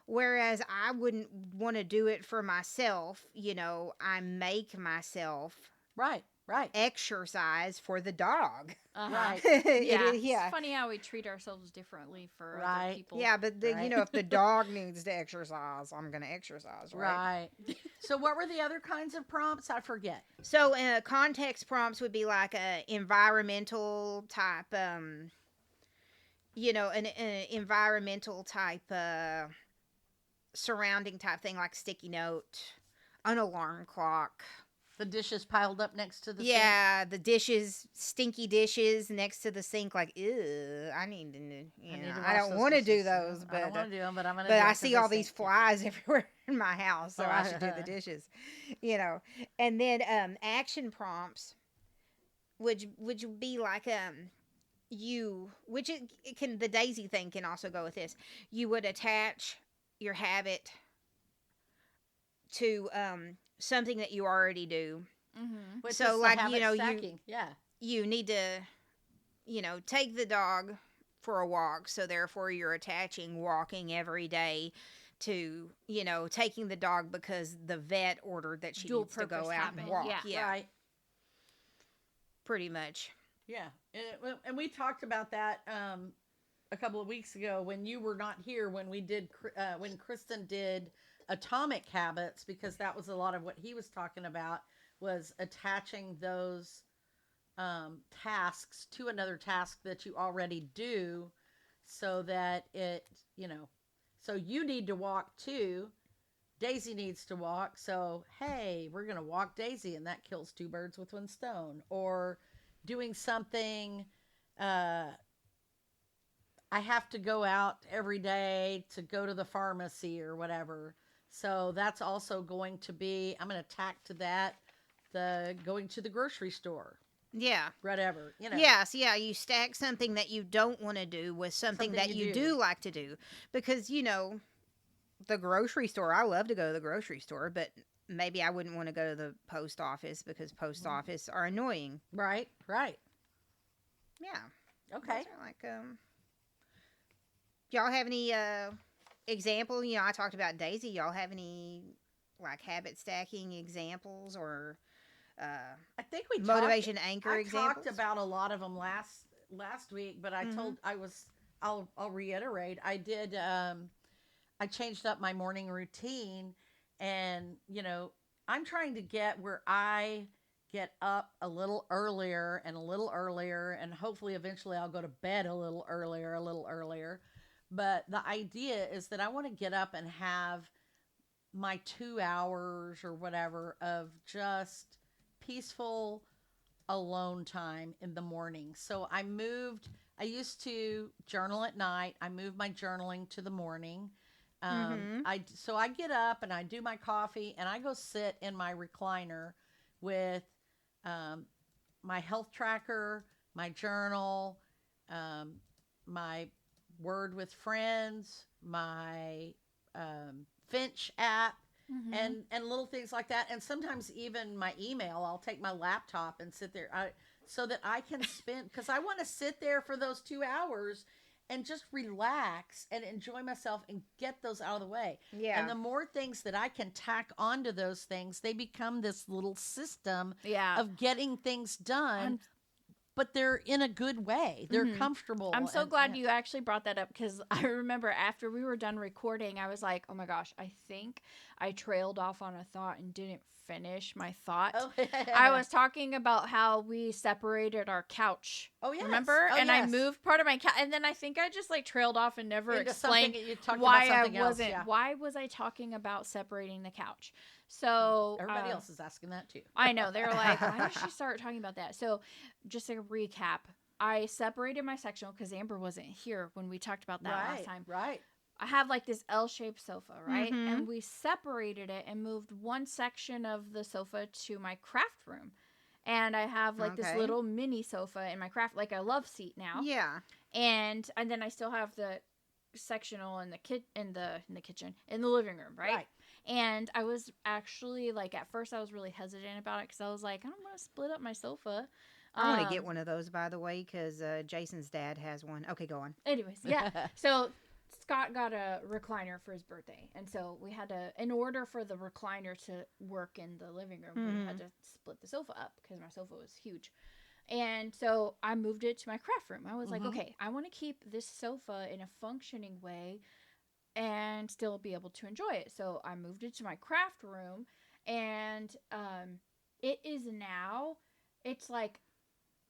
[SPEAKER 1] whereas I wouldn't want to do it for myself, I make myself
[SPEAKER 3] Right. Right.
[SPEAKER 1] exercise for the dog.
[SPEAKER 2] uh-huh.
[SPEAKER 3] Right.
[SPEAKER 2] Yeah.
[SPEAKER 1] Yeah.
[SPEAKER 2] It's funny how we treat ourselves differently for
[SPEAKER 3] Right.
[SPEAKER 2] other people.
[SPEAKER 1] Yeah, but
[SPEAKER 3] Right.
[SPEAKER 1] if the dog needs to exercise, I'm going to exercise, right?
[SPEAKER 3] Right. So what were the other kinds of prompts? I forget.
[SPEAKER 1] So, context prompts would be like a environmental type, an environmental type, surrounding type thing, like sticky note, an alarm clock.
[SPEAKER 3] The dishes piled up next to the sink.
[SPEAKER 1] Yeah, the dishes, stinky dishes next to the sink. Like, ew, I need to, I don't want to do those,
[SPEAKER 3] I don't
[SPEAKER 1] but
[SPEAKER 3] want to do them, but I'm gonna.
[SPEAKER 1] but
[SPEAKER 3] do
[SPEAKER 1] I
[SPEAKER 3] it 'cause
[SPEAKER 1] see
[SPEAKER 3] they
[SPEAKER 1] all these
[SPEAKER 3] stink.
[SPEAKER 1] flies everywhere in my house, so
[SPEAKER 3] Oh,
[SPEAKER 1] I should do the dishes, And then action prompts, which would be like it can, the Daisy thing can also go with this. You would attach your habit to something that you already do.
[SPEAKER 2] Mm-hmm.
[SPEAKER 3] Which
[SPEAKER 1] So,
[SPEAKER 3] is the
[SPEAKER 1] like,
[SPEAKER 3] habit stacking. Yeah.
[SPEAKER 1] You need to, take the dog for a walk. So therefore, you're attaching walking every day to, taking the dog because the vet ordered that she
[SPEAKER 2] Dual
[SPEAKER 1] needs to go
[SPEAKER 2] purpose
[SPEAKER 1] out and
[SPEAKER 2] habit,
[SPEAKER 1] walk.
[SPEAKER 2] yeah.
[SPEAKER 1] Yeah,
[SPEAKER 3] Right.
[SPEAKER 1] pretty much.
[SPEAKER 3] Yeah. And we talked about that a couple of weeks ago when you were not here, when we did when Kristen did Atomic Habits, because that was a lot of what he was talking about, was attaching those tasks to another task that you already do, so that so you need to walk too. Daisy needs to walk, so hey, we're gonna walk Daisy, and that kills two birds with one stone. Or doing something, I have to go out every day to go to the pharmacy or whatever, so that's also going to be, I'm gonna tack to that the going to the grocery store,
[SPEAKER 1] Yeah.
[SPEAKER 3] whatever.
[SPEAKER 1] Yes, yeah, you stack something that you don't want to do with something that you do like to do. Because, the grocery store, I love to go to the grocery store, but maybe I wouldn't want to go to the post office because post office are annoying.
[SPEAKER 3] Right.
[SPEAKER 1] Yeah.
[SPEAKER 3] Okay.
[SPEAKER 1] Those are like, y'all have any example? I talked about Daisy. Y'all have any like habit stacking examples or
[SPEAKER 3] I think we
[SPEAKER 1] motivation anchor
[SPEAKER 3] I
[SPEAKER 1] examples?
[SPEAKER 3] talked about a lot of them last week, but I'll reiterate. I did I changed up my morning routine, and I'm trying to get where I get up a little earlier, and hopefully eventually I'll go to bed a little earlier. But the idea is that I want to get up and have my 2 hours or whatever of just peaceful alone time in the morning. So I used to journal at night. I moved my journaling to the morning. So I get up and I do my coffee and I go sit in my recliner with my health tracker, my journal, my Word with Friends, my Finch app, and little things like that. And sometimes even my email. I'll take my laptop and sit there so that I can spend, because I want to sit there for those 2 hours and just relax and enjoy myself and get those out of the way.
[SPEAKER 1] Yeah.
[SPEAKER 3] And the more things that I can tack onto those things, they become this little system
[SPEAKER 2] Yeah.
[SPEAKER 3] of getting things done. But they're in a good way. They're comfortable.
[SPEAKER 2] I'm so glad you actually brought that up, because I remember after we were done recording, I was like, oh my gosh, I think I trailed off on a thought and didn't finish my thought.
[SPEAKER 3] Oh.
[SPEAKER 2] I was talking about how we separated our couch.
[SPEAKER 3] Oh, yes.
[SPEAKER 2] Remember?
[SPEAKER 3] Oh,
[SPEAKER 2] and
[SPEAKER 3] yes.
[SPEAKER 2] I moved part of my couch, and then I think I just like trailed off and never
[SPEAKER 3] Into
[SPEAKER 2] explained
[SPEAKER 3] something- you talked
[SPEAKER 2] why
[SPEAKER 3] about something
[SPEAKER 2] I
[SPEAKER 3] else,
[SPEAKER 2] wasn't.
[SPEAKER 3] yeah.
[SPEAKER 2] Why was I talking about separating the couch? So
[SPEAKER 3] Everybody else is asking that too.
[SPEAKER 2] I know. They were like, why did she start talking about that? So just a recap. I separated my sectional because Amber wasn't here when we talked about that last time.
[SPEAKER 3] Right.
[SPEAKER 2] I have like this L-shaped sofa, right?
[SPEAKER 1] Mhm.
[SPEAKER 2] And we separated it and moved one section of the sofa to my craft room. And I have like this
[SPEAKER 1] Okay.
[SPEAKER 2] little mini sofa in my craft, like a love seat now.
[SPEAKER 1] Yeah.
[SPEAKER 2] And then I still have the sectional in the in the kitchen, in the living room, right? And I was actually like, at first I was really hesitant about it because I was like, I don't want to split up my sofa.
[SPEAKER 1] I want to get one of those, by the way, because Jason's dad has one. Okay, go on.
[SPEAKER 2] Anyways, yeah. So Scott got a recliner for his birthday. And so we had to, in order for the recliner to work in the living room, we had to split the sofa up because my sofa was huge. And so I moved it to my craft room. I was like, okay, I want to keep this sofa in a functioning way and still be able to enjoy it. So I moved it to my craft room, and it is now, it's like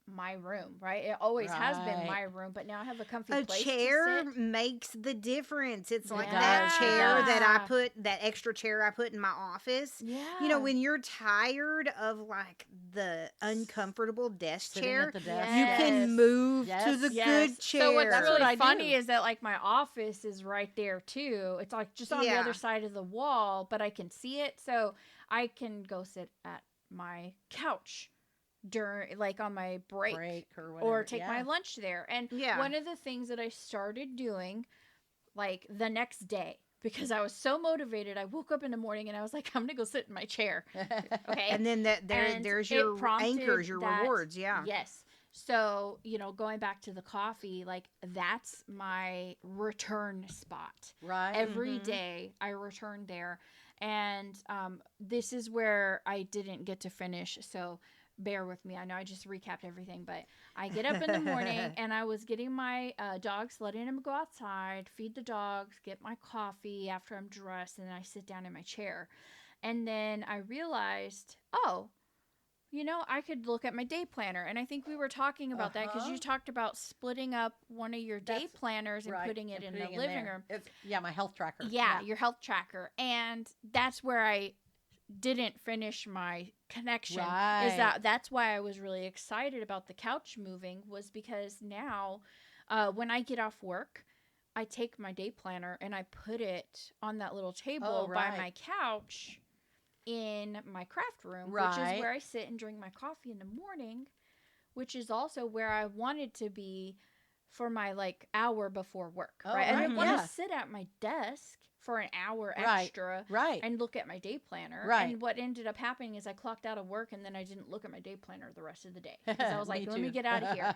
[SPEAKER 2] my room, right? It always has been my room, but now I have a comfy
[SPEAKER 1] A
[SPEAKER 2] place
[SPEAKER 1] chair
[SPEAKER 2] to sit.
[SPEAKER 1] makes the difference. It's like
[SPEAKER 2] Yeah.
[SPEAKER 1] that chair that I
[SPEAKER 2] Yeah.
[SPEAKER 1] put, that extra chair I put in my office.
[SPEAKER 2] Yeah.
[SPEAKER 1] When you're tired of like the uncomfortable desk
[SPEAKER 3] Sitting
[SPEAKER 1] chair,
[SPEAKER 3] at the desk.
[SPEAKER 1] you can
[SPEAKER 2] Yes.
[SPEAKER 1] move to
[SPEAKER 3] Yes.
[SPEAKER 1] the
[SPEAKER 2] Yes.
[SPEAKER 1] good chair.
[SPEAKER 2] So what's
[SPEAKER 3] That's
[SPEAKER 2] really
[SPEAKER 3] what I
[SPEAKER 2] funny
[SPEAKER 3] do.
[SPEAKER 2] is that like my office is right there too. It's like just on the
[SPEAKER 1] Yeah.
[SPEAKER 2] other side of the wall, but I can see it, so I can go sit at my couch during, like, on my break
[SPEAKER 3] or whatever.
[SPEAKER 2] or take my lunch there. And
[SPEAKER 1] Yeah.
[SPEAKER 2] one of the things that I started doing, like, the next day, because I was so motivated, I woke up in the morning and I was like, I'm gonna go sit in my chair. Okay.
[SPEAKER 1] And then
[SPEAKER 2] And
[SPEAKER 1] there's
[SPEAKER 2] it
[SPEAKER 1] your
[SPEAKER 2] prompted
[SPEAKER 1] anchors, your
[SPEAKER 2] that-
[SPEAKER 1] rewards. Yeah.
[SPEAKER 2] Yes. So, going back to the coffee, like that's my return spot.
[SPEAKER 3] Right.
[SPEAKER 2] Every day I return there. And this is where I didn't get to finish. So bear with me. I know I just recapped everything, but I get up in the morning and I was getting my dogs, letting them go outside, feed the dogs, get my coffee after I'm dressed, and then I sit down in my chair. And then I realized, oh, I could look at my day planner. And I think we were talking about that because you talked about splitting up one of your day planners and putting it in the living room.
[SPEAKER 3] My health tracker.
[SPEAKER 2] Yeah, your health tracker. And that's where I didn't finish my connection. Is that's why I was really excited about the couch moving, was because now when I get off work, I take my day planner and I put it on that little table by my couch in my craft room, which is where I sit and drink my coffee in the morning, which is also where I wanted to be for my hour before work. Right? I didn't want to sit at my desk for an hour extra and look at my day planner. Right. And what ended up happening is I clocked out of work and then I didn't look at my day planner the rest of the day because I was like, let me get out of here.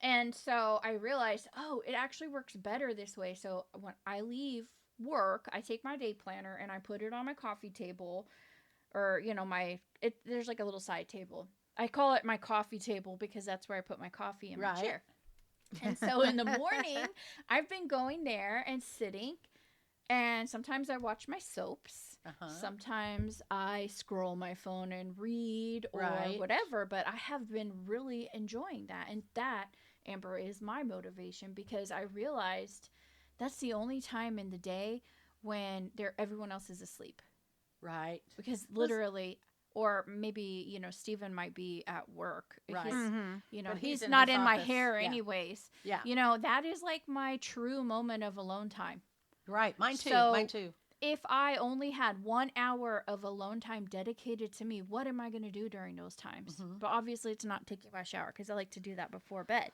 [SPEAKER 2] And so I realized, it actually works better this way. So when I leave work, I take my day planner and I put it on my coffee table, or there's like a little side table. I call it my coffee table because that's where I put my coffee in my chair. And so in the morning, I've been going there and sitting, and sometimes I watch my soaps. Sometimes I scroll my phone and read or whatever, but I have been really enjoying that. And that, Amber, is my motivation, because I realized that's the only time in the day when everyone else is asleep.
[SPEAKER 3] Right.
[SPEAKER 2] Because literally, or maybe, Stephen might be at work.
[SPEAKER 3] Right.
[SPEAKER 2] He's not in my hair
[SPEAKER 3] Yeah.
[SPEAKER 2] anyways.
[SPEAKER 3] Yeah.
[SPEAKER 2] That is like my true moment of alone time.
[SPEAKER 3] Right. Mine too.
[SPEAKER 2] So,
[SPEAKER 3] Mine too.
[SPEAKER 2] If I only had 1 hour of alone time dedicated to me, what am I going to do during those times? But obviously it's not taking my shower, because I like to do that before bed.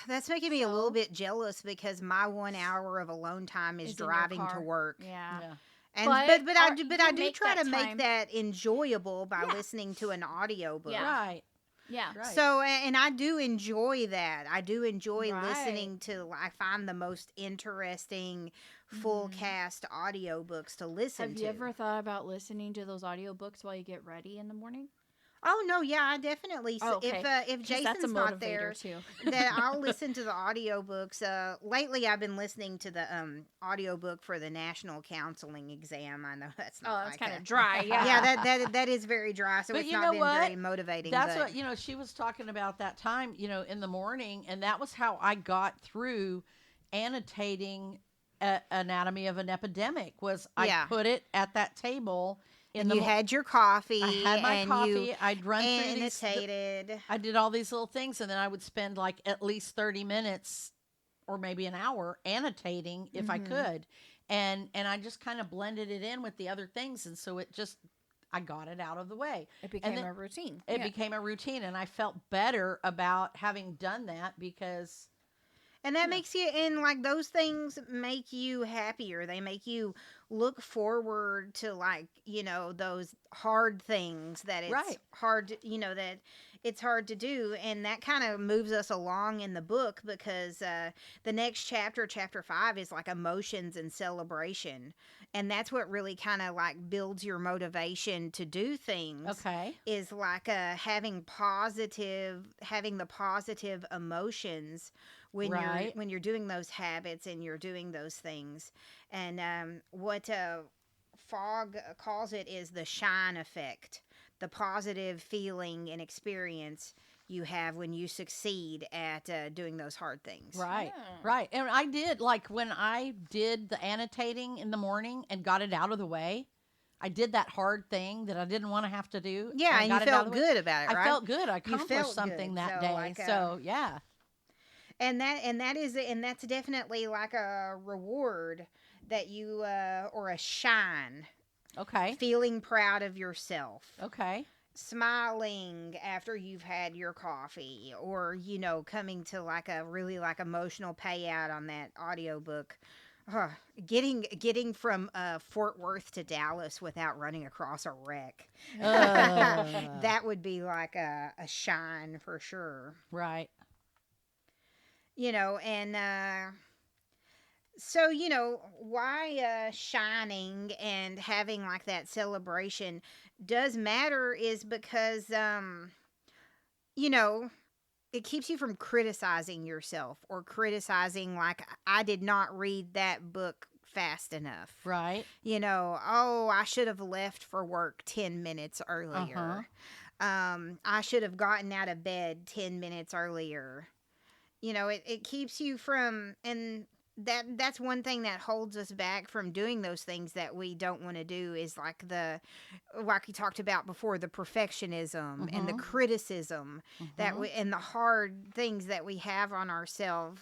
[SPEAKER 1] That's making me a little bit jealous, because my 1 hour of alone time is driving to work.
[SPEAKER 2] Yeah.
[SPEAKER 1] And but I do try to make that enjoyable by listening to an audiobook.
[SPEAKER 2] Yeah.
[SPEAKER 3] Right.
[SPEAKER 2] Yeah.
[SPEAKER 3] Right.
[SPEAKER 1] So, and I do enjoy that. I do enjoy listening to, I find the most interesting full cast audiobooks to listen to.
[SPEAKER 2] Have you ever thought about listening to those audiobooks while you get ready in the morning?
[SPEAKER 1] Oh no, yeah, I definitely. If Jason's not there,
[SPEAKER 2] too.
[SPEAKER 1] that I'll listen to the audiobooks. Lately, I've been listening to the audiobook for the National Counseling Exam. I know that's not.
[SPEAKER 2] It's kind of dry. Yeah,
[SPEAKER 1] yeah, that is very dry. So
[SPEAKER 3] but
[SPEAKER 1] it's not been very motivating.
[SPEAKER 3] That's what she was talking about that time. In the morning, and that was how I got through annotating Anatomy of an Epidemic. Was I put it at that table.
[SPEAKER 1] And you had your coffee.
[SPEAKER 3] I had my coffee. I'd run through these.
[SPEAKER 1] Annotated.
[SPEAKER 3] I did all these little things, and then I would spend like at least 30 minutes or maybe an hour annotating if I could. And I just kind of blended it in with the other things. And so I got it out of the way.
[SPEAKER 2] It became a routine.
[SPEAKER 3] It became a routine. And I felt better about having done that, because...
[SPEAKER 1] And that makes you, and like those things make you happier. They make you look forward to, like, those hard things that it's hard to, that it's hard to do. And that kind of moves us along in the book, because the next chapter, chapter 5, is like emotions and celebration. And that's what really kind of like builds your motivation to do things.
[SPEAKER 3] Okay.
[SPEAKER 1] Is like having the positive emotions when you're doing those habits and you're doing those things. And what Fogg calls it is the shine effect, the positive feeling and experience you have when you succeed at doing those hard things.
[SPEAKER 3] Right, right. And I did, like, when I did the annotating in the morning and got it out of the way, I did that hard thing that I didn't want to have to do.
[SPEAKER 1] Yeah, and you felt good about it, right?
[SPEAKER 3] I felt good. I accomplished something that day. So, yeah.
[SPEAKER 1] And that's definitely like a reward that you or a shine.
[SPEAKER 3] Okay.
[SPEAKER 1] Feeling proud of yourself.
[SPEAKER 3] Okay.
[SPEAKER 1] Smiling after you've had your coffee, or coming to like a really like emotional payout on that audiobook uh, getting from Fort Worth to Dallas without running across a wreck.
[SPEAKER 3] Uh,
[SPEAKER 1] That would be like a shine for sure.
[SPEAKER 3] right.
[SPEAKER 1] And so why shining and having like that celebration does matter is because you know it keeps you from criticizing yourself or criticizing like I did not read that book fast enough.
[SPEAKER 3] Right.
[SPEAKER 1] Oh, I should have left for work 10 minutes
[SPEAKER 3] Uh-huh.
[SPEAKER 1] earlier. I should have gotten out of bed 10 minutes earlier. It keeps you from, and that's one thing that holds us back from doing those things that we don't want to do is like we talked about before, the perfectionism and the
[SPEAKER 3] Mhm.
[SPEAKER 1] criticism
[SPEAKER 3] Mhm.
[SPEAKER 1] and the hard things that we have on ourselves,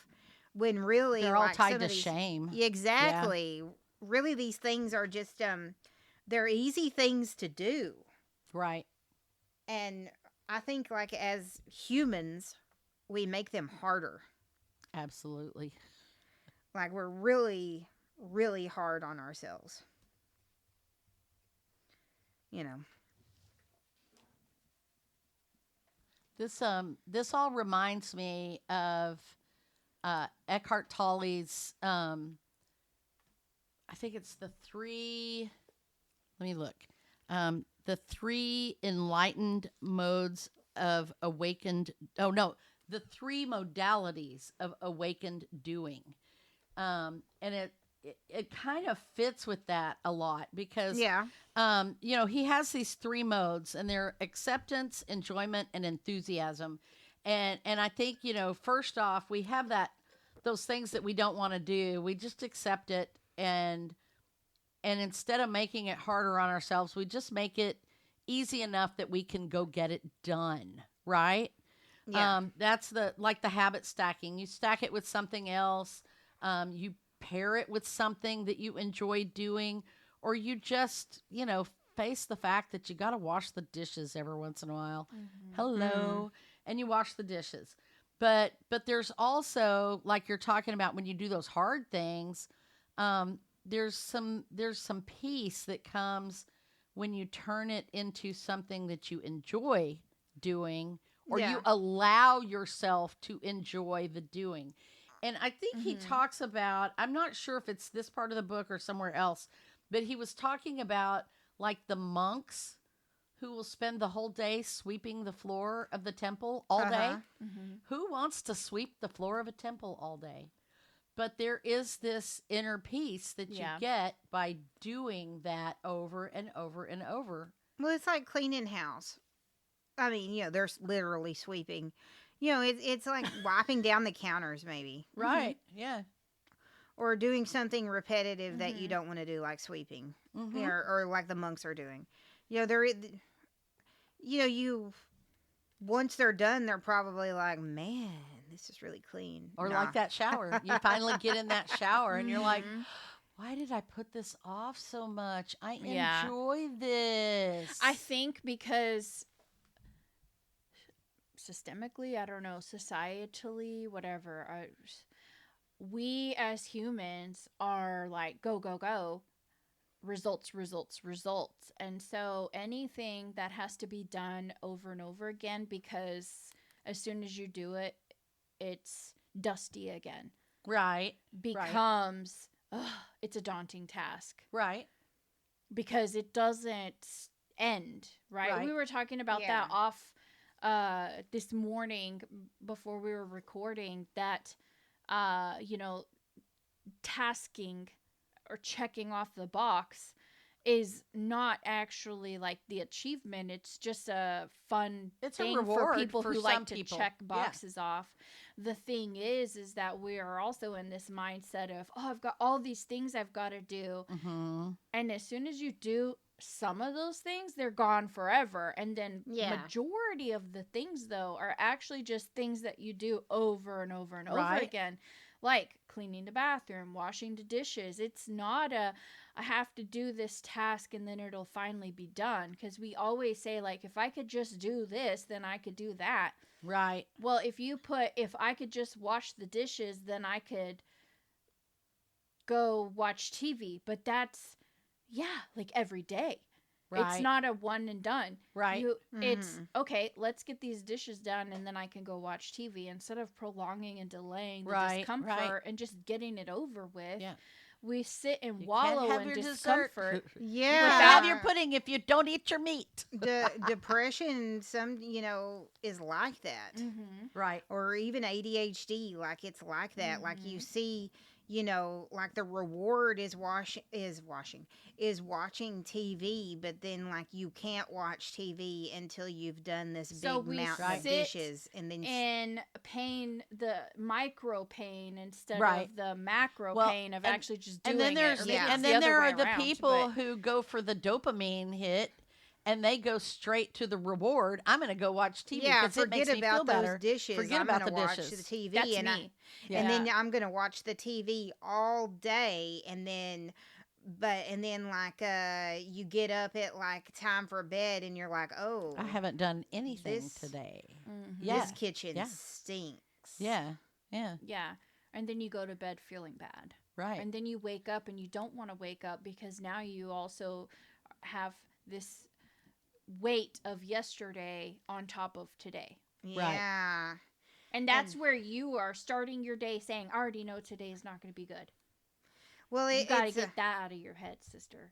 [SPEAKER 1] when really
[SPEAKER 3] They're all
[SPEAKER 1] like
[SPEAKER 3] tied
[SPEAKER 1] some
[SPEAKER 3] to
[SPEAKER 1] of these,
[SPEAKER 3] shame. Yeah.
[SPEAKER 1] exactly, really these things are just they're easy things to do.
[SPEAKER 3] Right.
[SPEAKER 1] And I think like as humans we make them harder.
[SPEAKER 3] Absolutely.
[SPEAKER 1] Like we're really, really hard on ourselves. You know.
[SPEAKER 3] This all reminds me of Eckhart Tolle's I think it's the three. Let me look. The three enlightened modes of awakened. Oh no, the three modalities of awakened doing. And it kind of fits with that a lot because,
[SPEAKER 1] Yeah.
[SPEAKER 3] he has these three modes, and they're acceptance, enjoyment, and enthusiasm. And I think first off, we have those things that we don't want to do. We just accept it, and instead of making it harder on ourselves, we just make it easy enough that we can go get it done, right?
[SPEAKER 1] Yeah.
[SPEAKER 3] That's the habit stacking. You stack it with something else. You pair it with something that you enjoy doing, or you just, face the fact that you got to wash the dishes every once in a while.
[SPEAKER 2] Mm-hmm.
[SPEAKER 1] Mm.
[SPEAKER 3] Hello, and you wash the dishes. But there's also, like you're talking about, when you do those hard things, there's some peace that comes when you turn it into something that you enjoy doing, or
[SPEAKER 1] Yeah.
[SPEAKER 3] you allow yourself to enjoy the doing. And I think he
[SPEAKER 2] Mm-hmm.
[SPEAKER 3] talks about, I'm not sure if it's this part of the book or somewhere else, but he was talking about like the monks who will spend the whole day sweeping the floor of the temple all
[SPEAKER 1] Uh-huh.
[SPEAKER 3] day.
[SPEAKER 2] Mm-hmm.
[SPEAKER 3] Who wants to sweep the floor of a temple all day? But there is this inner peace that you
[SPEAKER 2] Yeah.
[SPEAKER 3] get by doing that over and over and over.
[SPEAKER 1] Well, it's like cleaning house. I mean, there's literally sweeping. It's like wiping down the counters maybe,
[SPEAKER 2] Mm-hmm.
[SPEAKER 3] Right. Yeah.
[SPEAKER 1] or doing something repetitive that you
[SPEAKER 2] Mm-hmm.
[SPEAKER 1] don't want to do like sweeping.
[SPEAKER 3] Mm-hmm.
[SPEAKER 1] Or like the monks are doing. There you once they're done, they're probably like, "Man, this is really clean."
[SPEAKER 3] Or
[SPEAKER 1] Nah.
[SPEAKER 3] like that shower. You finally get in that shower and you're like,
[SPEAKER 2] Mm-hmm.
[SPEAKER 3] why did I put this off so much? I
[SPEAKER 2] Yeah.
[SPEAKER 3] enjoy this.
[SPEAKER 2] I think because systemically, I don't know, societally, whatever, we as humans are like, go, go, go, results, results, results. And so anything that has to be done over and over again, because as soon as you do it, it's dusty again,
[SPEAKER 3] Right.
[SPEAKER 2] becomes, ugh, it's a daunting task
[SPEAKER 3] Right.
[SPEAKER 2] because it doesn't end, right?
[SPEAKER 3] Right.
[SPEAKER 2] We were talking about
[SPEAKER 1] Yeah.
[SPEAKER 2] that off this morning before we were recording that you know, tasking or checking off the box is not actually like the achievement. It's just a fun
[SPEAKER 3] It's a
[SPEAKER 2] thing for
[SPEAKER 3] reward
[SPEAKER 2] people
[SPEAKER 3] for
[SPEAKER 2] who
[SPEAKER 3] some
[SPEAKER 2] like to
[SPEAKER 3] people.
[SPEAKER 2] check
[SPEAKER 3] Yeah.
[SPEAKER 2] boxes off. The thing is that we are also in this mindset of, oh, I've got all these things I've got to do.
[SPEAKER 3] Mm-hmm.
[SPEAKER 2] And as soon as you do some of those things, they're gone forever. And then
[SPEAKER 1] Yeah.
[SPEAKER 2] majority of the things though are actually just things that you do over and over and over
[SPEAKER 3] Right.
[SPEAKER 2] again. Like cleaning the bathroom, washing the dishes. It's not I have to do this task and then it'll finally be done. Because we always say, like, if I could just do this, then I could do that.
[SPEAKER 3] Right.
[SPEAKER 2] Well, if I could just wash the dishes, then I could go watch TV, but that's like every day. It's
[SPEAKER 3] Right.
[SPEAKER 2] not a one and done.
[SPEAKER 3] Right.
[SPEAKER 2] It's okay, let's get these dishes done and then I can go watch TV instead of prolonging and delaying the
[SPEAKER 3] Right,
[SPEAKER 2] discomfort
[SPEAKER 3] right.
[SPEAKER 2] and just getting it over with.
[SPEAKER 3] Yeah.
[SPEAKER 2] We sit and
[SPEAKER 3] You can't
[SPEAKER 2] wallow
[SPEAKER 3] have
[SPEAKER 2] in
[SPEAKER 3] your
[SPEAKER 2] discomfort.
[SPEAKER 3] dessert.
[SPEAKER 1] Yeah.
[SPEAKER 3] You can have your pudding if you don't eat your meat.
[SPEAKER 1] Depression, is like that.
[SPEAKER 2] Mm-hmm.
[SPEAKER 3] Right.
[SPEAKER 1] Or even ADHD, like it's like that. Like you
[SPEAKER 2] Mhm.
[SPEAKER 1] see, like the reward is watching TV, but then like you can't watch TV until you've done this
[SPEAKER 2] So
[SPEAKER 1] big
[SPEAKER 2] we
[SPEAKER 1] mountain
[SPEAKER 3] Right.
[SPEAKER 1] of
[SPEAKER 2] sit
[SPEAKER 1] dishes, and then
[SPEAKER 2] in pain, the micro pain instead
[SPEAKER 3] Right.
[SPEAKER 2] of the macro
[SPEAKER 3] Well,
[SPEAKER 2] pain of
[SPEAKER 3] and-
[SPEAKER 2] actually just doing
[SPEAKER 3] And then there's
[SPEAKER 2] it. Or maybe
[SPEAKER 1] Yeah.
[SPEAKER 2] it's
[SPEAKER 3] and
[SPEAKER 2] the
[SPEAKER 3] then
[SPEAKER 2] other
[SPEAKER 3] there
[SPEAKER 2] way
[SPEAKER 3] are the
[SPEAKER 2] around,
[SPEAKER 3] people
[SPEAKER 2] but-
[SPEAKER 3] who go for the dopamine hit and they go straight to the reward. I'm going to go watch TV
[SPEAKER 1] yeah,
[SPEAKER 3] because it makes
[SPEAKER 1] forget
[SPEAKER 3] me feel
[SPEAKER 1] about those
[SPEAKER 3] better.
[SPEAKER 1] dishes.
[SPEAKER 3] Forget
[SPEAKER 1] I'm
[SPEAKER 3] about
[SPEAKER 1] gonna
[SPEAKER 3] the
[SPEAKER 1] watch
[SPEAKER 3] dishes.
[SPEAKER 1] the TV,
[SPEAKER 2] That's
[SPEAKER 1] and
[SPEAKER 2] me.
[SPEAKER 1] and then I'm gonna watch the TV all day, and then like you get up at like time for bed, and you're like, oh,
[SPEAKER 3] I haven't done anything
[SPEAKER 1] this-
[SPEAKER 3] today.
[SPEAKER 2] Mhm.
[SPEAKER 3] Yeah.
[SPEAKER 1] this kitchen
[SPEAKER 3] Yeah.
[SPEAKER 1] stinks.
[SPEAKER 3] Yeah. Yeah.
[SPEAKER 2] Yeah. And then you go to bed feeling bad.
[SPEAKER 3] Right.
[SPEAKER 2] And then you wake up and you don't want to wake up because now you also have this weight of yesterday on top of today.
[SPEAKER 1] Yeah.
[SPEAKER 2] And that's where you are starting your day saying, I already know today is not going to be good.
[SPEAKER 1] Well,
[SPEAKER 2] You got to
[SPEAKER 1] it's
[SPEAKER 2] get that out of your head, sister.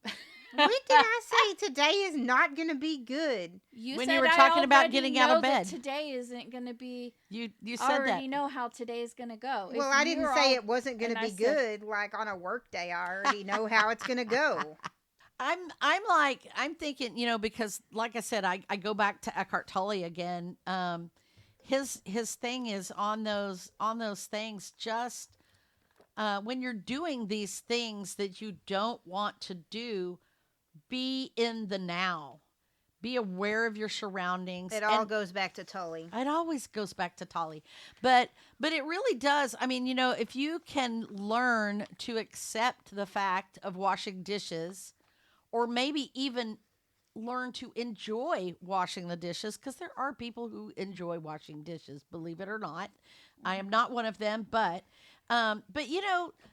[SPEAKER 1] when did I say today is not gonna be good?
[SPEAKER 3] When
[SPEAKER 2] said
[SPEAKER 3] you were
[SPEAKER 2] I
[SPEAKER 3] talking about
[SPEAKER 2] already
[SPEAKER 3] getting out of
[SPEAKER 2] know that
[SPEAKER 3] bed.
[SPEAKER 2] today isn't going to be.
[SPEAKER 3] You
[SPEAKER 2] I
[SPEAKER 3] said
[SPEAKER 2] already
[SPEAKER 3] that.
[SPEAKER 2] know how today is going to go.
[SPEAKER 1] Well,
[SPEAKER 2] If
[SPEAKER 1] I didn't
[SPEAKER 2] you're
[SPEAKER 1] say
[SPEAKER 2] all-
[SPEAKER 1] it wasn't gonna
[SPEAKER 2] and I
[SPEAKER 1] be
[SPEAKER 2] said-
[SPEAKER 1] good. Like on a work day, I already know how it's gonna go.
[SPEAKER 3] I'm thinking, because like I said, I go back to Eckhart Tolle again. His thing is on those things, just when you're doing these things that you don't want to do, be in the now. Be aware of your surroundings.
[SPEAKER 1] It all goes back to Tully.
[SPEAKER 3] It always goes back to Tolly. But it really does. I mean, if you can learn to accept the fact of washing dishes, or maybe even learn to enjoy washing the dishes, because there are people who enjoy washing dishes, believe it or not. I am not one of them, but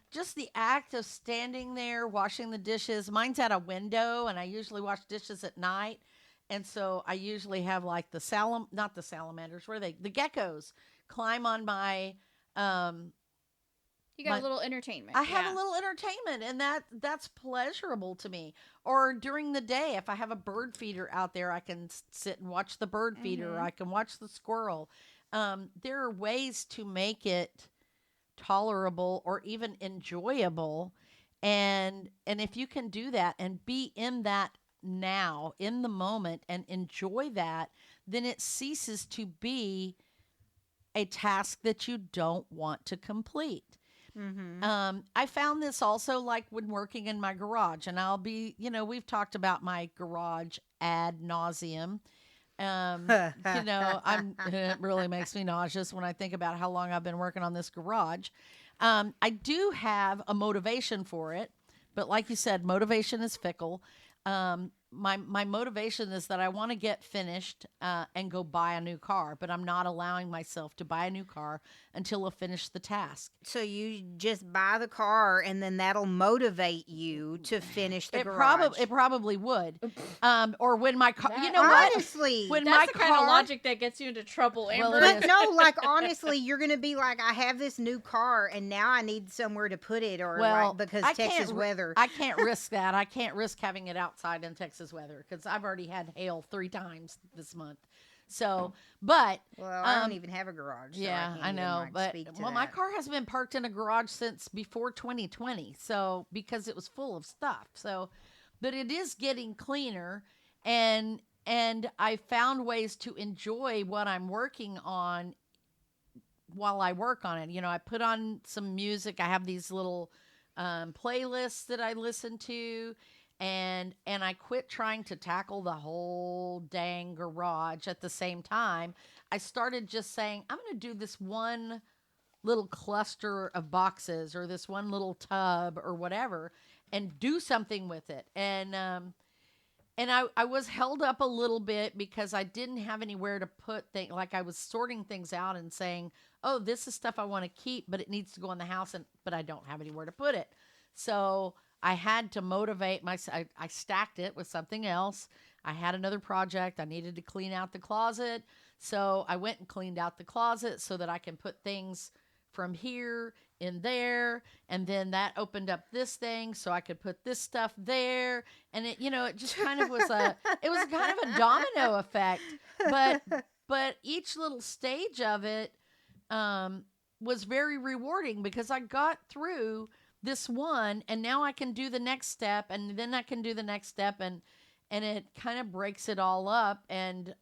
[SPEAKER 3] just the act of standing there washing the dishes. Mine's at a window, and I usually wash dishes at night. And so I usually have like not the salamanders, where the geckos climb on my,
[SPEAKER 2] You got a little entertainment.
[SPEAKER 3] I have
[SPEAKER 2] yeah.
[SPEAKER 3] a little entertainment, and that's pleasurable to me. Or during the day, if I have a bird feeder out there, I can sit and watch the bird feeder. Or I can watch the squirrel. There are ways to make it tolerable or even enjoyable. And if you can do that and be in that now, in the moment, and enjoy that, then it ceases to be a task that you don't want to complete.
[SPEAKER 1] Mm-hmm.
[SPEAKER 3] I found this also like when working in my garage, and I'll be, we've talked about my garage ad nauseum. It really makes me nauseous when I think about how long I've been working on this garage. I do have a motivation for it, but like you said, motivation is fickle. My motivation is that I want to get finished and go buy a new car, but I'm not allowing myself to buy a new car until I finish the task.
[SPEAKER 1] So you just buy the car, and then that'll motivate you to finish the
[SPEAKER 3] It
[SPEAKER 1] garage.
[SPEAKER 3] probably would. Or when my car,
[SPEAKER 2] That-
[SPEAKER 3] what?
[SPEAKER 1] Honestly,
[SPEAKER 3] When
[SPEAKER 2] That's
[SPEAKER 3] my
[SPEAKER 2] the
[SPEAKER 3] car,
[SPEAKER 2] kind of logic that gets you into trouble,
[SPEAKER 3] Well,
[SPEAKER 2] Amber.
[SPEAKER 3] it
[SPEAKER 1] but no, like honestly, you're gonna be like, I have this new car, and now I need somewhere to put it, or
[SPEAKER 3] Well,
[SPEAKER 1] like because
[SPEAKER 3] I can't
[SPEAKER 1] Texas
[SPEAKER 3] ri-
[SPEAKER 1] weather.
[SPEAKER 3] I can't risk that. I can't risk having it outside in Texas weather because I've already had hail 3 times this month. So, but
[SPEAKER 1] Well, I don't even have a garage. So
[SPEAKER 3] yeah,
[SPEAKER 1] I, can't
[SPEAKER 3] I
[SPEAKER 1] even,
[SPEAKER 3] know.
[SPEAKER 1] like,
[SPEAKER 3] But
[SPEAKER 1] speak to
[SPEAKER 3] my
[SPEAKER 1] that.
[SPEAKER 3] car has been parked in a garage since before 2020. So because it was full of stuff. So, but it is getting cleaner, and I found ways to enjoy what I'm working on while I work on it. I put on some music. I have these little playlists that I listen to, and I quit trying to tackle the whole dang garage at the same time. I started just saying, I'm going to do this one little cluster of boxes or this one little tub or whatever, and do something with it. And And I was held up a little bit because I didn't have anywhere to put things. Like I was sorting things out and saying, oh, this is stuff I want to keep, but it needs to go in the house, but I don't have anywhere to put it. So I had to motivate myself. I stacked it with something else. I had another project. I needed to clean out the closet. So I went and cleaned out the closet so that I can put things from here in there, and then that opened up this thing so I could put this stuff there, and it just kind of was kind of a domino effect, but each little stage of it was very rewarding because I got through this one, and now I can do the next step, and then I can do the next step, and it kind of breaks it all up, and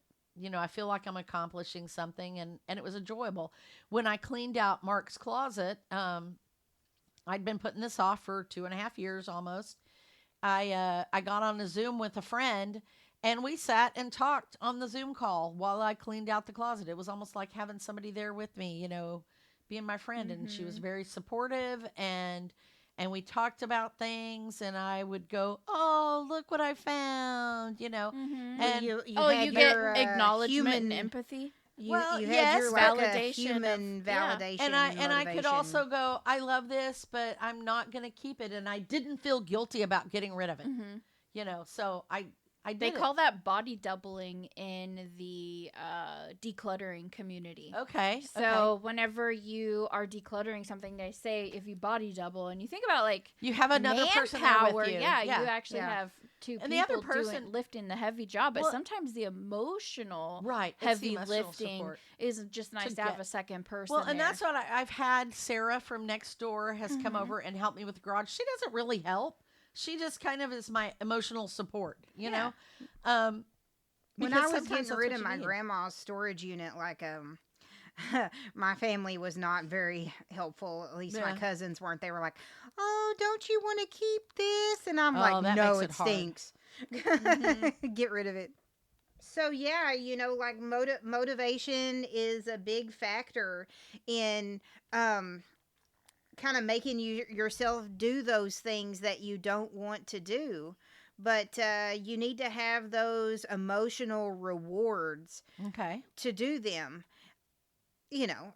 [SPEAKER 3] I feel like I'm accomplishing something, and it was enjoyable. When I cleaned out Mark's closet, I'd been putting this off for 2.5 years almost. I got on a Zoom with a friend, and we sat and talked on the Zoom call while I cleaned out the closet. It was almost like having somebody there with me, being my friend, and she was very supportive, and we talked about things, and I would go, oh, look what I found, and
[SPEAKER 1] you
[SPEAKER 2] you get
[SPEAKER 1] your,
[SPEAKER 2] acknowledgement
[SPEAKER 1] human
[SPEAKER 2] and empathy.
[SPEAKER 1] You,
[SPEAKER 3] Well,
[SPEAKER 1] you
[SPEAKER 3] yes,
[SPEAKER 1] had your
[SPEAKER 2] validation
[SPEAKER 1] human
[SPEAKER 2] of- yeah.
[SPEAKER 1] validation,
[SPEAKER 3] and I could
[SPEAKER 1] motivation.
[SPEAKER 3] also go, I love this, but I'm not going to keep it, and I didn't feel guilty about getting rid of it. So I did
[SPEAKER 2] They
[SPEAKER 3] it.
[SPEAKER 2] call that body doubling in the decluttering community.
[SPEAKER 3] Okay.
[SPEAKER 2] So whenever you are decluttering something, they say if you body double, and you think about like
[SPEAKER 3] you have another person there
[SPEAKER 2] manpower,
[SPEAKER 3] with you.
[SPEAKER 2] yeah, you actually
[SPEAKER 1] Yeah.
[SPEAKER 2] have two
[SPEAKER 3] And the
[SPEAKER 2] people
[SPEAKER 3] other person-
[SPEAKER 2] lifting the heavy job, but
[SPEAKER 3] Well-
[SPEAKER 2] sometimes the emotional
[SPEAKER 3] Right. It's the
[SPEAKER 2] heavy
[SPEAKER 3] emotional
[SPEAKER 2] lifting
[SPEAKER 3] support.
[SPEAKER 2] is just nice to have
[SPEAKER 3] get-
[SPEAKER 2] a second person.
[SPEAKER 3] Well, and
[SPEAKER 2] there.
[SPEAKER 3] that's what I've had. Sarah from next door has come
[SPEAKER 2] Mhm.
[SPEAKER 3] over and helped me with the garage. She doesn't really help. She just kind of is my emotional support,
[SPEAKER 2] Yeah.
[SPEAKER 3] know?
[SPEAKER 1] When
[SPEAKER 3] because
[SPEAKER 1] I was
[SPEAKER 3] sometimes
[SPEAKER 1] getting
[SPEAKER 3] that's
[SPEAKER 1] rid
[SPEAKER 3] what
[SPEAKER 1] of
[SPEAKER 3] you
[SPEAKER 1] my
[SPEAKER 3] need.
[SPEAKER 1] grandma's storage unit, like my family was not very helpful. At least my
[SPEAKER 3] Yeah.
[SPEAKER 1] cousins weren't. They were like, "Oh, don't you want to keep this?" And I'm
[SPEAKER 3] Oh,
[SPEAKER 1] like,
[SPEAKER 3] that
[SPEAKER 1] "No,
[SPEAKER 3] makes
[SPEAKER 1] it
[SPEAKER 3] it hard.
[SPEAKER 1] stinks. Get rid of it." So yeah, like motivation is a big factor in kind of making yourself do those things that you don't want to do. But you need to have those emotional rewards
[SPEAKER 3] Okay.
[SPEAKER 1] to do them.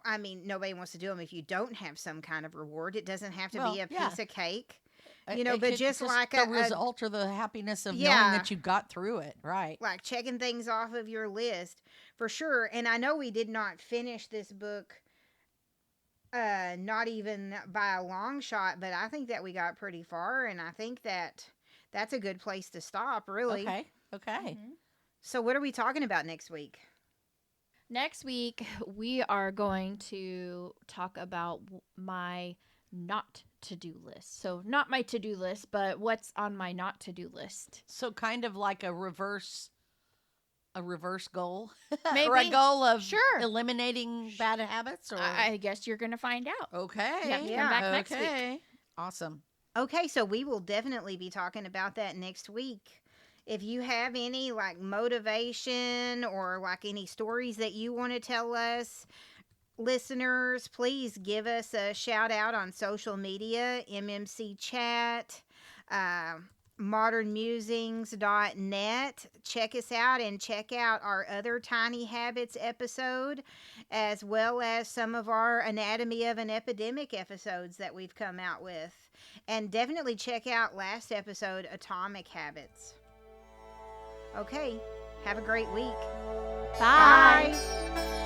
[SPEAKER 1] I mean, nobody wants to do them if you don't have some kind of reward. It doesn't have to
[SPEAKER 3] Well,
[SPEAKER 1] be a
[SPEAKER 3] yeah.
[SPEAKER 1] piece of cake.
[SPEAKER 3] It
[SPEAKER 1] But
[SPEAKER 3] could
[SPEAKER 1] just like
[SPEAKER 3] the
[SPEAKER 1] a
[SPEAKER 3] result or the happiness of knowing
[SPEAKER 1] Yeah.
[SPEAKER 3] that you got through it, right?
[SPEAKER 1] like checking things off of your list for sure. And I know we did not finish this book, not even by a long shot, but I think that we got pretty far, and I think that that's a good place to stop, really.
[SPEAKER 3] Okay.
[SPEAKER 2] Mhm.
[SPEAKER 1] So what are we talking about next week?
[SPEAKER 2] Next week, we are going to talk about my not to-do list. So not my to-do list, but what's on my not to-do list.
[SPEAKER 3] So kind of like a reverse goal,
[SPEAKER 2] Maybe.
[SPEAKER 3] or a goal of
[SPEAKER 2] Sure.
[SPEAKER 3] eliminating bad habits, or
[SPEAKER 2] I guess you're going to find out.
[SPEAKER 3] okay,
[SPEAKER 2] You have to come
[SPEAKER 1] Yeah.
[SPEAKER 2] back next week.
[SPEAKER 3] okay, awesome.
[SPEAKER 1] Okay, so we will definitely be talking about that next week. If you have any like motivation or like any stories that you want to tell us, listeners, please give us a shout out on social media, MMC Chat, modernmusings.net. Check us out and check out our other Tiny Habits episode, as well as some of our Anatomy of an Epidemic episodes that we've come out with. And definitely check out last episode, Atomic Habits. Okay, have a great week.
[SPEAKER 2] Bye.
[SPEAKER 1] Bye.